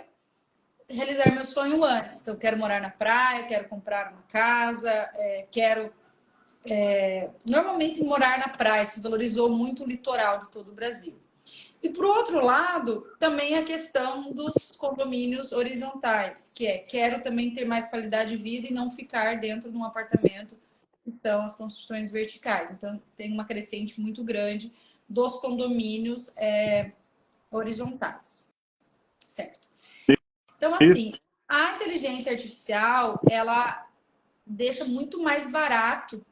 realizar meu sonho antes. Então, quero morar na praia, quero comprar uma casa, quero normalmente morar na praia. Se valorizou muito o litoral de todo o Brasil. E por outro lado, também a questão dos condomínios horizontais, que quero também ter mais qualidade de vida e não ficar dentro de um apartamento, que são as construções verticais. Então, tem uma crescente muito grande dos condomínios horizontais. Certo? Então, assim, a inteligência artificial, ela deixa muito mais barato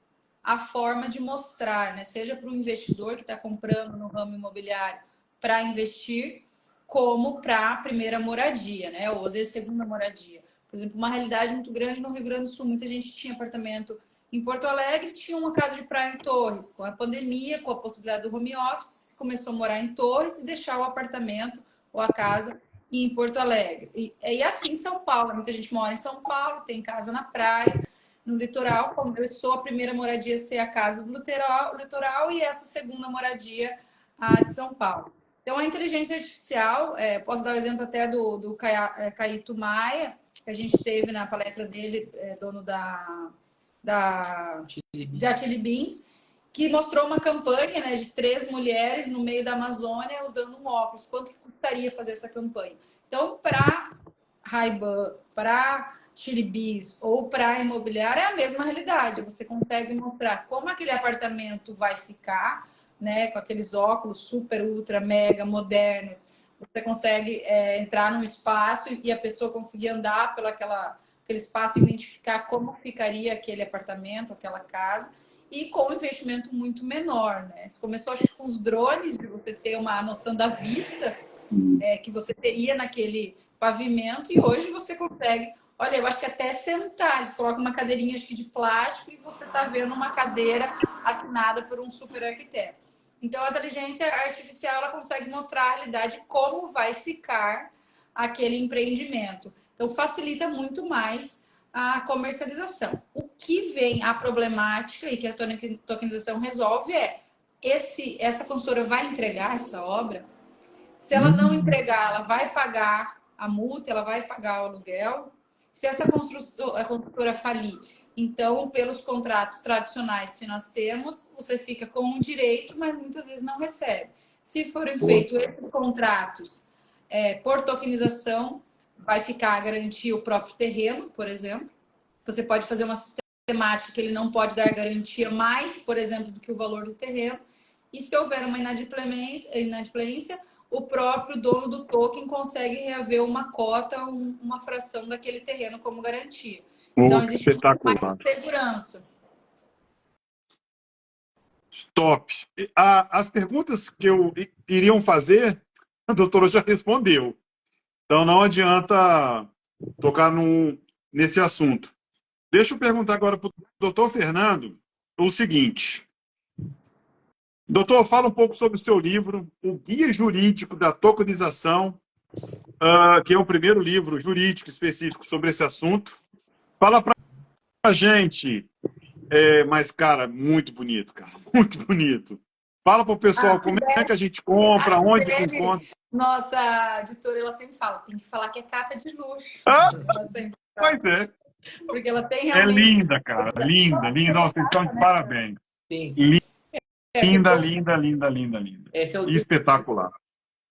a forma de mostrar, né? Seja para o investidor que está comprando no ramo imobiliário para investir, como para a primeira moradia, né? Ou às vezes segunda moradia. Por exemplo, uma realidade muito grande no Rio Grande do Sul, muita gente tinha apartamento em Porto Alegre, tinha uma casa de praia em Torres. Com a pandemia, com a possibilidade do home office, começou a morar em Torres e deixar o apartamento ou a casa em Porto Alegre. E assim São Paulo, muita gente mora em São Paulo, tem casa na praia, no litoral, começou a primeira moradia a ser a casa do litoral e essa segunda moradia a de São Paulo. Então, a inteligência artificial, posso dar o exemplo até do Caíto Maia, que a gente teve na palestra dele, dono da Chili Beans, que mostrou uma campanha, né, de 3 mulheres no meio da Amazônia usando um óculos. Quanto que custaria fazer essa campanha? Então, para Ray-Ban, para Chili Beans ou para imobiliária, é a mesma realidade. Você consegue mostrar como aquele apartamento vai ficar, né, com aqueles óculos super, ultra, mega modernos. Você consegue entrar num espaço e a pessoa conseguir andar pelo aquele espaço e identificar como ficaria aquele apartamento, aquela casa, e com um investimento muito menor, né? Você começou, acho que, com os drones, de você ter uma noção da vista que você teria naquele pavimento, e hoje você consegue, olha, eu acho que até sentar, eles colocam uma cadeirinha, acho que de plástico, e você está vendo uma cadeira assinada por um super arquiteto. Então, a inteligência artificial ela consegue mostrar a realidade como vai ficar aquele empreendimento. Então, facilita muito mais a comercialização. O que vem a problemática e que a tokenização resolve essa consultora vai entregar essa obra? Se ela não entregar, ela vai pagar a multa, ela vai pagar o aluguel. Se essa construtora falir, então, pelos contratos tradicionais que nós temos, você fica com um direito, mas muitas vezes não recebe. Se forem feitos esses contratos por tokenização, vai ficar a garantia o próprio terreno, por exemplo. Você pode fazer uma sistemática que ele não pode dar garantia mais, por exemplo, do que o valor do terreno. E se houver uma inadimplência, o próprio dono do token consegue reaver uma cota, uma fração daquele terreno como garantia. Então, existe mais segurança. Top. As perguntas que eu iriam fazer, a doutora já respondeu. Então, não adianta tocar nesse assunto. Deixa eu perguntar agora para o doutor Fernando o seguinte. Doutor, fala um pouco sobre o seu livro, O Guia Jurídico da Tokenização, que é o primeiro livro jurídico específico sobre esse assunto. Fala para a gente. Mas, cara, muito bonito, cara. Muito bonito. Fala para o pessoal como é que a gente compra, onde que encontra. Nossa editora, ela sempre fala, tem que falar que é capa de luxo. Pois é. Porque ela tem realmente... É linda, cara. Linda, linda. Nossa, vocês estão de parabéns. Sim. Linda, linda, linda, linda, linda. Espetacular.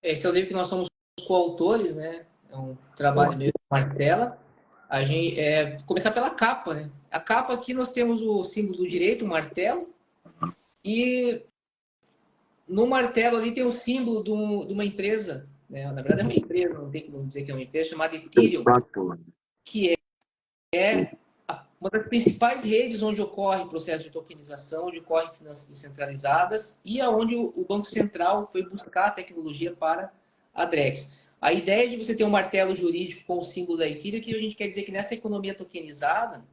Esse é o livro que nós somos coautores, né? É um trabalho meio Martela. A gente começar pela capa, né? A capa aqui nós temos o símbolo do direito, o martelo, e no martelo ali tem o símbolo de uma empresa, né? Na verdade é uma empresa, não tem como dizer que é uma empresa, chamada Ethereum, que é uma das principais redes onde ocorre o processo de tokenização, onde ocorrem finanças descentralizadas e aonde o Banco Central foi buscar a tecnologia para a Drex. A ideia de você ter um martelo jurídico com o símbolo da Ethereum, que a gente quer dizer que nessa economia tokenizada,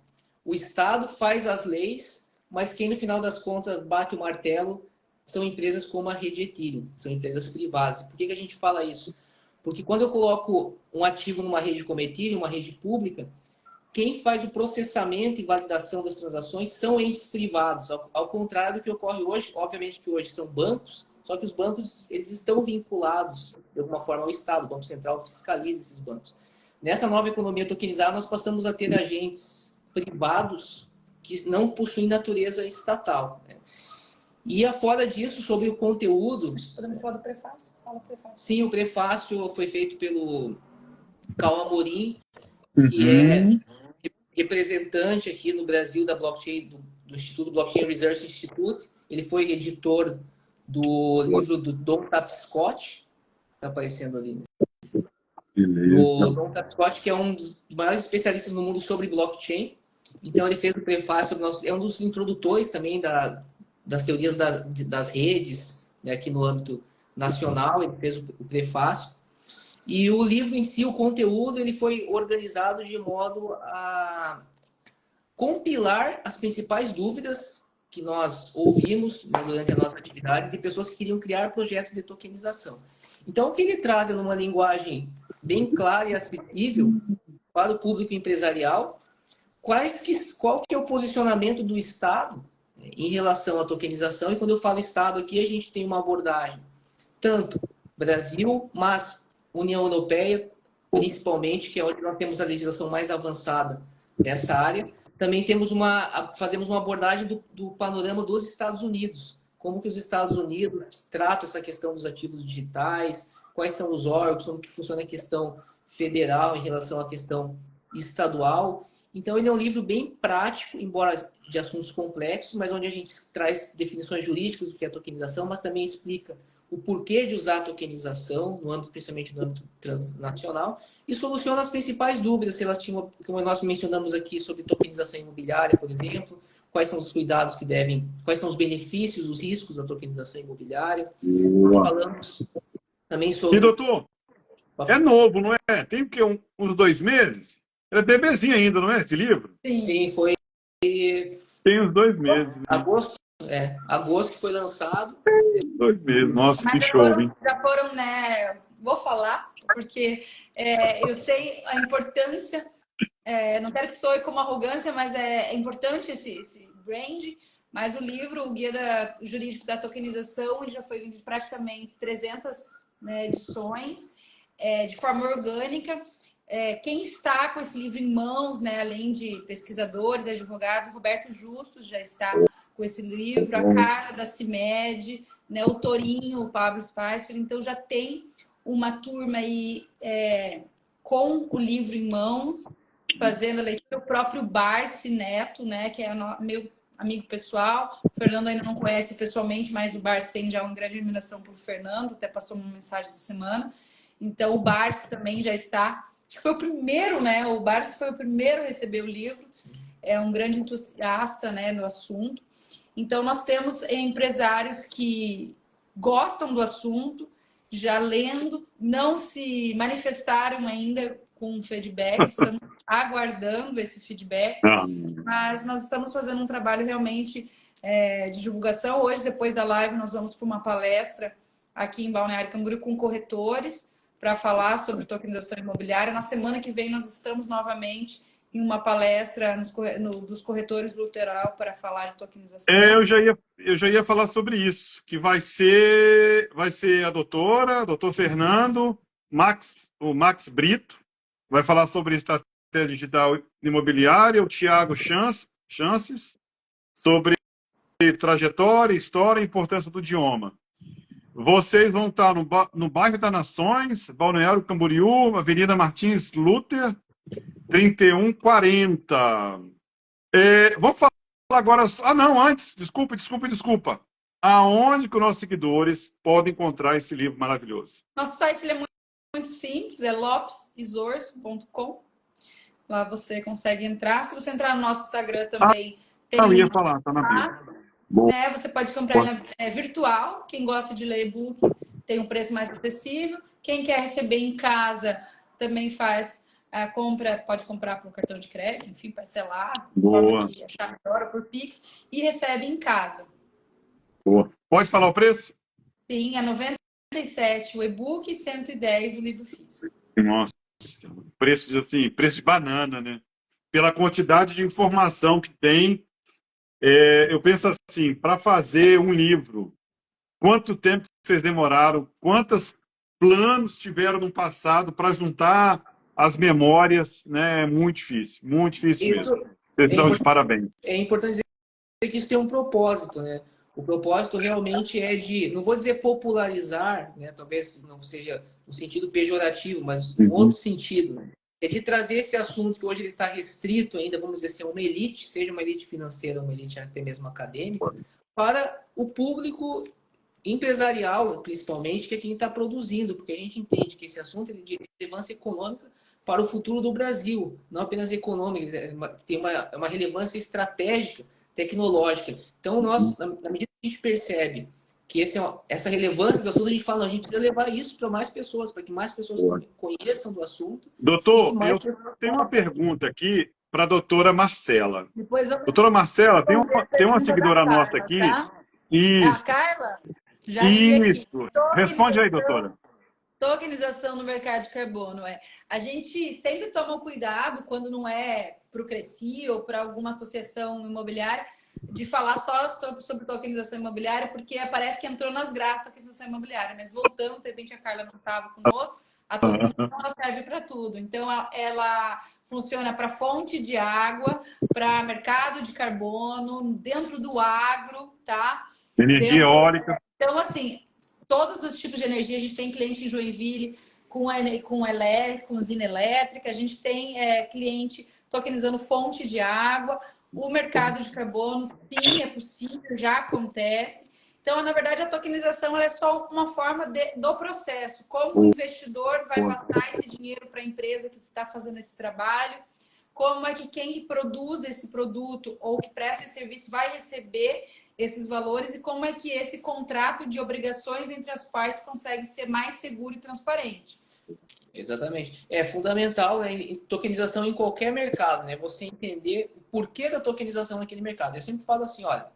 o Estado faz as leis, mas quem no final das contas bate o martelo são empresas como a rede Ethereum, são empresas privadas. Por que a gente fala isso? Porque quando eu coloco um ativo numa rede como a Ethereum, uma rede pública, quem faz o processamento e validação das transações são entes privados, ao contrário do que ocorre hoje. Obviamente que hoje são bancos, só que os bancos eles estão vinculados de alguma forma ao Estado, o Banco Central fiscaliza esses bancos. Nessa nova economia tokenizada, nós passamos a ter agentes privados que não possuem natureza estatal, né? E fora disso, sobre o conteúdo... Podemos falar do prefácio? Fala o prefácio. Sim, o prefácio foi feito pelo Cauã Amorim, que é representante aqui no Brasil da blockchain, do Instituto Blockchain Research Institute. Ele foi editor do livro do Don Tapscott, está aparecendo ali. O Don Tapscott, que é um dos maiores especialistas no mundo sobre blockchain. Então, ele fez o prefácio, é um dos introdutores também das teorias das redes, né, aqui no âmbito nacional. Ele fez o prefácio. E o livro em si, o conteúdo, ele foi organizado de modo a compilar as principais dúvidas que nós ouvimos, né, durante a nossa atividade de pessoas que queriam criar projetos de tokenização. Então, o que ele traz é numa linguagem bem clara e acessível para o público empresarial, qual que é o posicionamento do Estado, né, em relação à tokenização. E quando eu falo Estado aqui, a gente tem uma abordagem tanto Brasil, mas União Europeia, principalmente, que é onde nós temos a legislação mais avançada nessa área. Também fazemos uma abordagem do panorama dos Estados Unidos. Como que os Estados Unidos tratam essa questão dos ativos digitais, quais são os órgãos, como que funciona a questão federal em relação à questão estadual. Então, ele é um livro bem prático, embora de assuntos complexos, mas onde a gente traz definições jurídicas do que é tokenização, mas também explica o porquê de usar a tokenização, principalmente no âmbito transnacional, e soluciona as principais dúvidas relativas, como nós mencionamos aqui, sobre tokenização imobiliária, por exemplo, quais são os cuidados que quais são os benefícios, os riscos da tokenização imobiliária. Nós falamos também sobre... E, doutor, é novo, não é? Tem o quê? Uns 2 meses? É bebezinho ainda, não é, esse livro? Sim, foi... Tem uns 2 meses. Né? Agosto que foi lançado. 2 meses, nossa, que show, hein? Já foram, né? Vou falar, porque eu sei a importância, não quero que soe como arrogância, mas é importante esse brand. Mas o livro, o Guia Jurídico da Tokenização, ele já foi vendido praticamente 300, né, edições, de forma orgânica. Quem está com esse livro em mãos, né, além de pesquisadores, advogados, Roberto Justus já está com esse livro, a cara da CIMED, né, o Torinho, o Pablo Spicer. Então já tem uma turma aí com o livro em mãos, fazendo a leitura. O próprio Barsi Neto, né, que é meu amigo pessoal. O Fernando ainda não conhece pessoalmente, mas o Barsi tem já uma grande admiração pelo Fernando, até passou uma mensagem essa semana. Então o Barsi também já está... Acho que foi o primeiro, né? O Barsi foi o primeiro a receber o livro. É um grande entusiasta, né, do assunto. Então, nós temos empresários que gostam do assunto, já lendo, não se manifestaram ainda com feedback, estamos aguardando esse feedback, mas nós estamos fazendo um trabalho realmente de divulgação. Hoje, depois da live, nós vamos para uma palestra aqui em Balneário Camboriú com corretores para falar sobre tokenização imobiliária. Na semana que vem, nós estamos novamente em uma palestra dos corretores do Litoral para falar de tokenização. Eu já ia falar sobre isso, que vai ser a doutor Fernando, o Max Brito, vai falar sobre estratégia digital imobiliária, o Tiago Chances, sobre trajetória, história e importância do idioma. Vocês vão estar no bairro das Nações, Balneário Camboriú, Avenida Martins Luther, 3140. Vamos falar agora... não, antes, desculpa. Aonde que os nossos seguidores podem encontrar esse livro maravilhoso? Nosso site ele é muito simples, é lopesresource.com. Lá você consegue entrar. Se você entrar no nosso Instagram também, tem eu ia falar, tá na bio. Boa. né? Você pode comprar virtual. Quem gosta de ler e-book tem um preço mais acessível. Quem quer receber em casa também faz a compra, pode comprar por cartão de crédito, enfim, parcelar, de forma que achar melhor, por Pix, e recebe em casa. Boa. Pode falar o preço? Sim, é R$97 o e-book e R$110 o livro físico. Nossa, preço de banana, né? Pela quantidade de informação que tem, eu penso assim, para fazer um livro, quanto tempo vocês demoraram? Quantos planos tiveram no passado para juntar as memórias? Né? É muito difícil mesmo. Vocês estão de parabéns. É importante dizer que isso tem um propósito, né? O propósito realmente é de, não vou dizer popularizar, né? Talvez não seja no sentido pejorativo, mas no outro sentido, né? É de trazer esse assunto que hoje ele está restrito ainda, vamos dizer assim, a uma elite, seja uma elite financeira, uma elite até mesmo acadêmica, para o público empresarial, principalmente, que é quem está produzindo, porque a gente entende que esse assunto é de relevância econômica para o futuro do Brasil, não apenas econômica, tem uma relevância estratégica, tecnológica. Então, nós, na medida que a gente percebe que essa relevância do assunto, a gente fala, não, a gente precisa levar isso para mais pessoas, para que mais pessoas conheçam do assunto. Doutor, eu tenho uma pergunta aqui para a doutora Marcela. Doutora Marcela, tem uma seguidora nossa aqui. Tá? Isso. A Carla? Já Isso. Responde aí, doutora. Tokenização no mercado de carbono. A gente sempre toma cuidado quando não é para o Cresci ou para alguma associação imobiliária de falar só sobre tokenização imobiliária, porque parece que entrou nas graças a tokenização imobiliária. Mas voltando, de repente a Carla não estava conosco, a tokenização ela serve para tudo. Então, ela funciona para fonte de água, para mercado de carbono, dentro do agro, tá? Energia eólica. Então, assim, todos os tipos de energia, a gente tem cliente em Joinville com usina elétrica, a gente tem cliente tokenizando fonte de água, o mercado de carbono, sim, é possível, já acontece. Então, na verdade, a tokenização ela é só uma forma do processo. Como o investidor vai passar esse dinheiro para a empresa que está fazendo esse trabalho, como é que quem produz esse produto ou que presta esse serviço vai receber esses valores e como é que esse contrato de obrigações entre as partes consegue ser mais seguro e transparente. Exatamente. É fundamental, né, tokenização em qualquer mercado, né? Você entender o porquê da tokenização naquele mercado. Eu sempre falo assim, olha,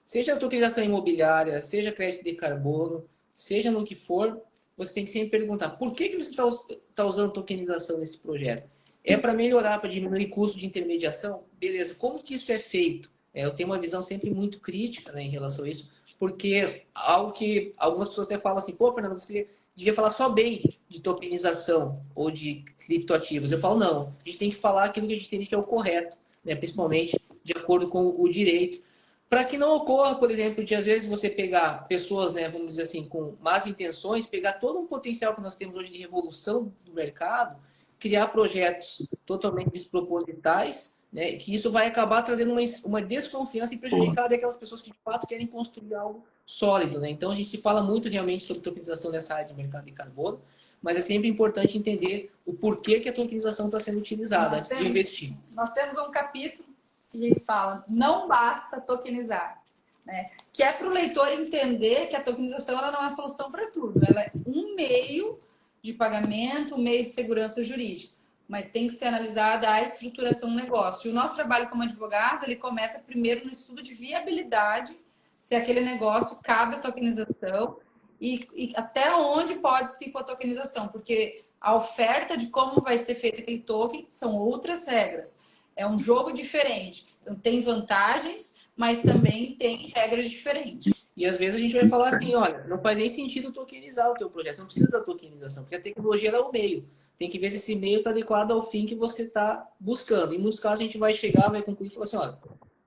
seja tokenização imobiliária, seja crédito de carbono, seja no que for, você tem que sempre perguntar por que você está usando tokenização nesse projeto? É para melhorar, para diminuir custo de intermediação? Beleza. Como que isso é feito? Eu tenho uma visão sempre muito crítica, né, em relação a isso, porque algo que algumas pessoas até falam assim, pô, Fernando, você devia falar só bem de tokenização ou de criptoativos. Eu falo, não, a gente tem que falar aquilo que a gente entende que é o correto, né, principalmente de acordo com o direito, para que não ocorra, por exemplo, de às vezes você pegar pessoas, né, vamos dizer assim, com más intenções, pegar todo um potencial que nós temos hoje de revolução do mercado, criar projetos totalmente despropositais, né, que isso vai acabar trazendo uma desconfiança e prejudicar aquelas pessoas que de fato querem construir algo sólido, né? Então a gente fala muito realmente sobre tokenização nessa área de mercado de carbono, mas é sempre importante entender o porquê que a tokenização está sendo utilizada antes de investir. Nós temos um capítulo que a gente fala, não basta tokenizar, né? Que é para o leitor entender que a tokenização ela não é a solução para tudo, ela é um meio de pagamento, um meio de segurança jurídica, mas tem que ser analisada a estruturação do negócio. E o nosso trabalho como advogado, ele começa primeiro no estudo de viabilidade, se aquele negócio cabe a tokenização e até onde pode se ir com a tokenização, porque a oferta de como vai ser feito aquele token são outras regras. É um jogo diferente. Então, tem vantagens, mas também tem regras diferentes. E às vezes a gente vai falar assim, olha, não faz nem sentido tokenizar o teu projeto, você não precisa da tokenização, porque a tecnologia é o meio. Tem que ver se esse meio está adequado ao fim que você está buscando. Em muitos casos a gente vai chegar, vai concluir e falar assim, olha,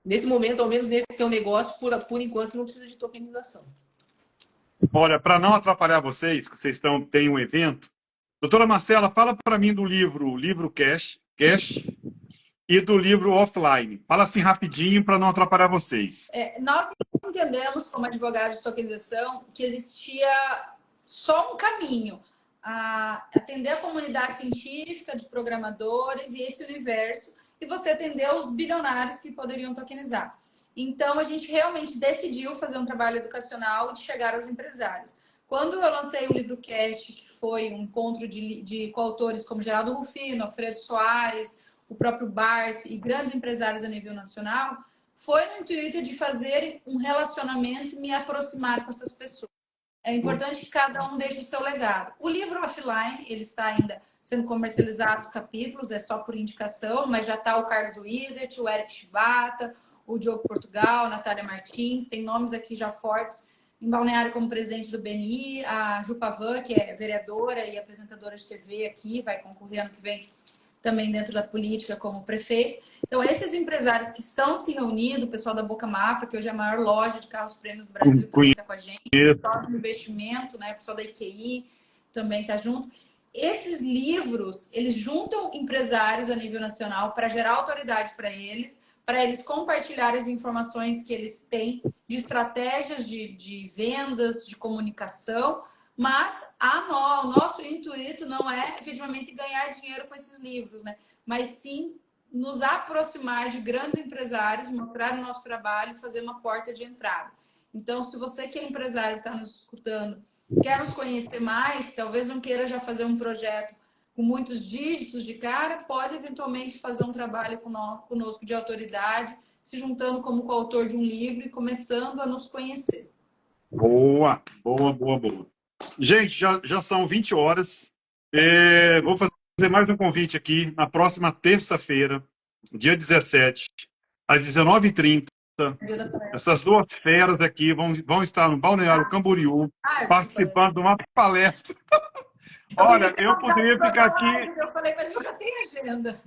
nesse momento, ao menos nesse teu negócio, por enquanto, você não precisa de tokenização. Olha, para não atrapalhar vocês, que vocês têm um evento, doutora Marcela, fala para mim do livro Cash e do livro Offline. Fala assim rapidinho para não atrapalhar vocês. Nós entendemos, como advogados de tokenização, que existia só um caminho. a atender a comunidade científica de programadores e esse universo, e você atender os bilionários que poderiam tokenizar. Então, a gente realmente decidiu fazer um trabalho educacional de chegar aos empresários. Quando eu lancei o livro Cast, que foi um encontro de coautores como Geraldo Rufino, Alfredo Soares, o próprio Barsi e grandes empresários a nível nacional, foi no intuito de fazer um relacionamento e me aproximar com essas pessoas. É importante que cada um deixe o seu legado. O livro offline, ele está ainda sendo comercializado, os capítulos, é só por indicação, mas já está o Carlos Wizard, o Eric Chibata, o Diogo Portugal, a Natália Martins, tem nomes aqui já fortes em Balneário como presidente do BNI, a Ju Pavan, que é vereadora e apresentadora de TV aqui, vai concorrer ano que vem também dentro da política como prefeito. Então, esses empresários que estão se reunindo, o pessoal da Boca Mafra, que hoje é a maior loja de carros prêmios do Brasil, também está com a gente, o pessoal do investimento, né, o pessoal da IQI também está junto. Esses livros, eles juntam empresários a nível nacional para gerar autoridade para eles compartilharem as informações que eles têm de estratégias de vendas, de comunicação, mas o nosso intuito não é efetivamente ganhar dinheiro com esses livros, né? Mas sim nos aproximar de grandes empresários, mostrar o nosso trabalho e fazer uma porta de entrada. Então, se você que é empresário que está nos escutando, quer nos conhecer mais, talvez não queira já fazer um projeto com muitos dígitos de cara, pode eventualmente fazer um trabalho conosco de autoridade, se juntando como coautor de um livro e começando a nos conhecer. Boa, boa, boa, boa. Gente, já são 20 horas. Vou fazer mais um convite aqui na próxima terça-feira, dia 17, às 19h30. Essas duas feras aqui vão estar no Balneário Camboriú, participando de uma palestra. Olha, eu poderia ficar aqui... Eu falei, mas eu já tenho agenda.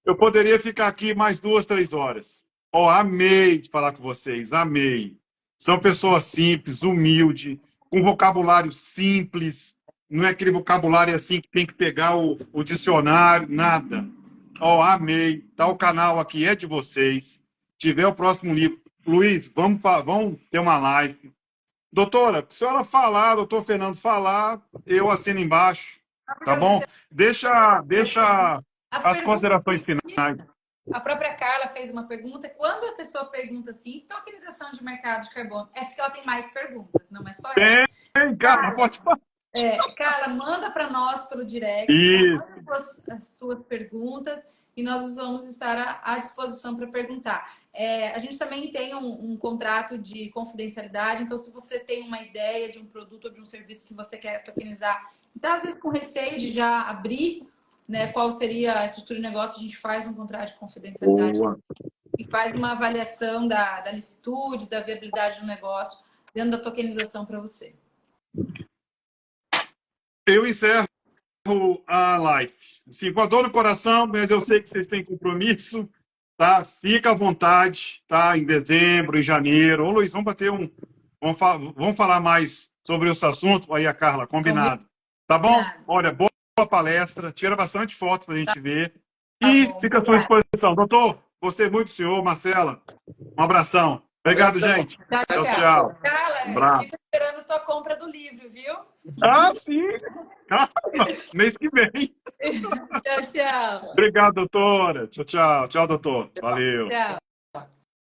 Eu poderia ficar aqui mais 2, 3 horas. Amei de falar com vocês, amei. São pessoas simples, humildes, com vocabulário simples. Não é aquele vocabulário assim que tem que pegar o dicionário, nada. Amei. Tá, o canal aqui é de vocês. Se tiver o próximo livro. Luiz, vamos ter uma live. Doutora, se a senhora falar, doutor Fernando falar, eu assino embaixo, tá bom? Deixa as considerações finais. A própria Carla fez uma pergunta. Quando a pessoa pergunta assim, tokenização de mercado de carbono, é porque ela tem mais perguntas, não é só essa. Carla, pode falar. Carla, manda para nós pelo direct as suas perguntas e nós vamos estar à disposição para perguntar. A gente também tem um contrato de confidencialidade, então se você tem uma ideia de um produto ou de um serviço que você quer tokenizar, então às vezes com receio de já abrir, né, qual seria a estrutura de negócio, a gente faz um contrato de confidencialidade e faz uma avaliação da licitude, da viabilidade do negócio dentro da tokenização para você. Eu encerro a live. Assim, com a dor no coração, mas eu sei que vocês têm compromisso, tá? Fica à vontade, tá? Em dezembro, em janeiro. Ô, Luiz, vamos falar mais sobre esse assunto? Aí a Carla, combinado. Tá bom? Olha, boa palestra, tira bastante fotos para a gente ver. E fica à sua disposição. Doutor, gostei muito do senhor, Marcela. Um abração. Obrigado, gente. Tchau. Carla, fica esperando tua compra do livro, viu? Sim. Calma, mês que vem. Tchau. Obrigado, doutora. Tchau. Tchau, doutor. Valeu. Tchau.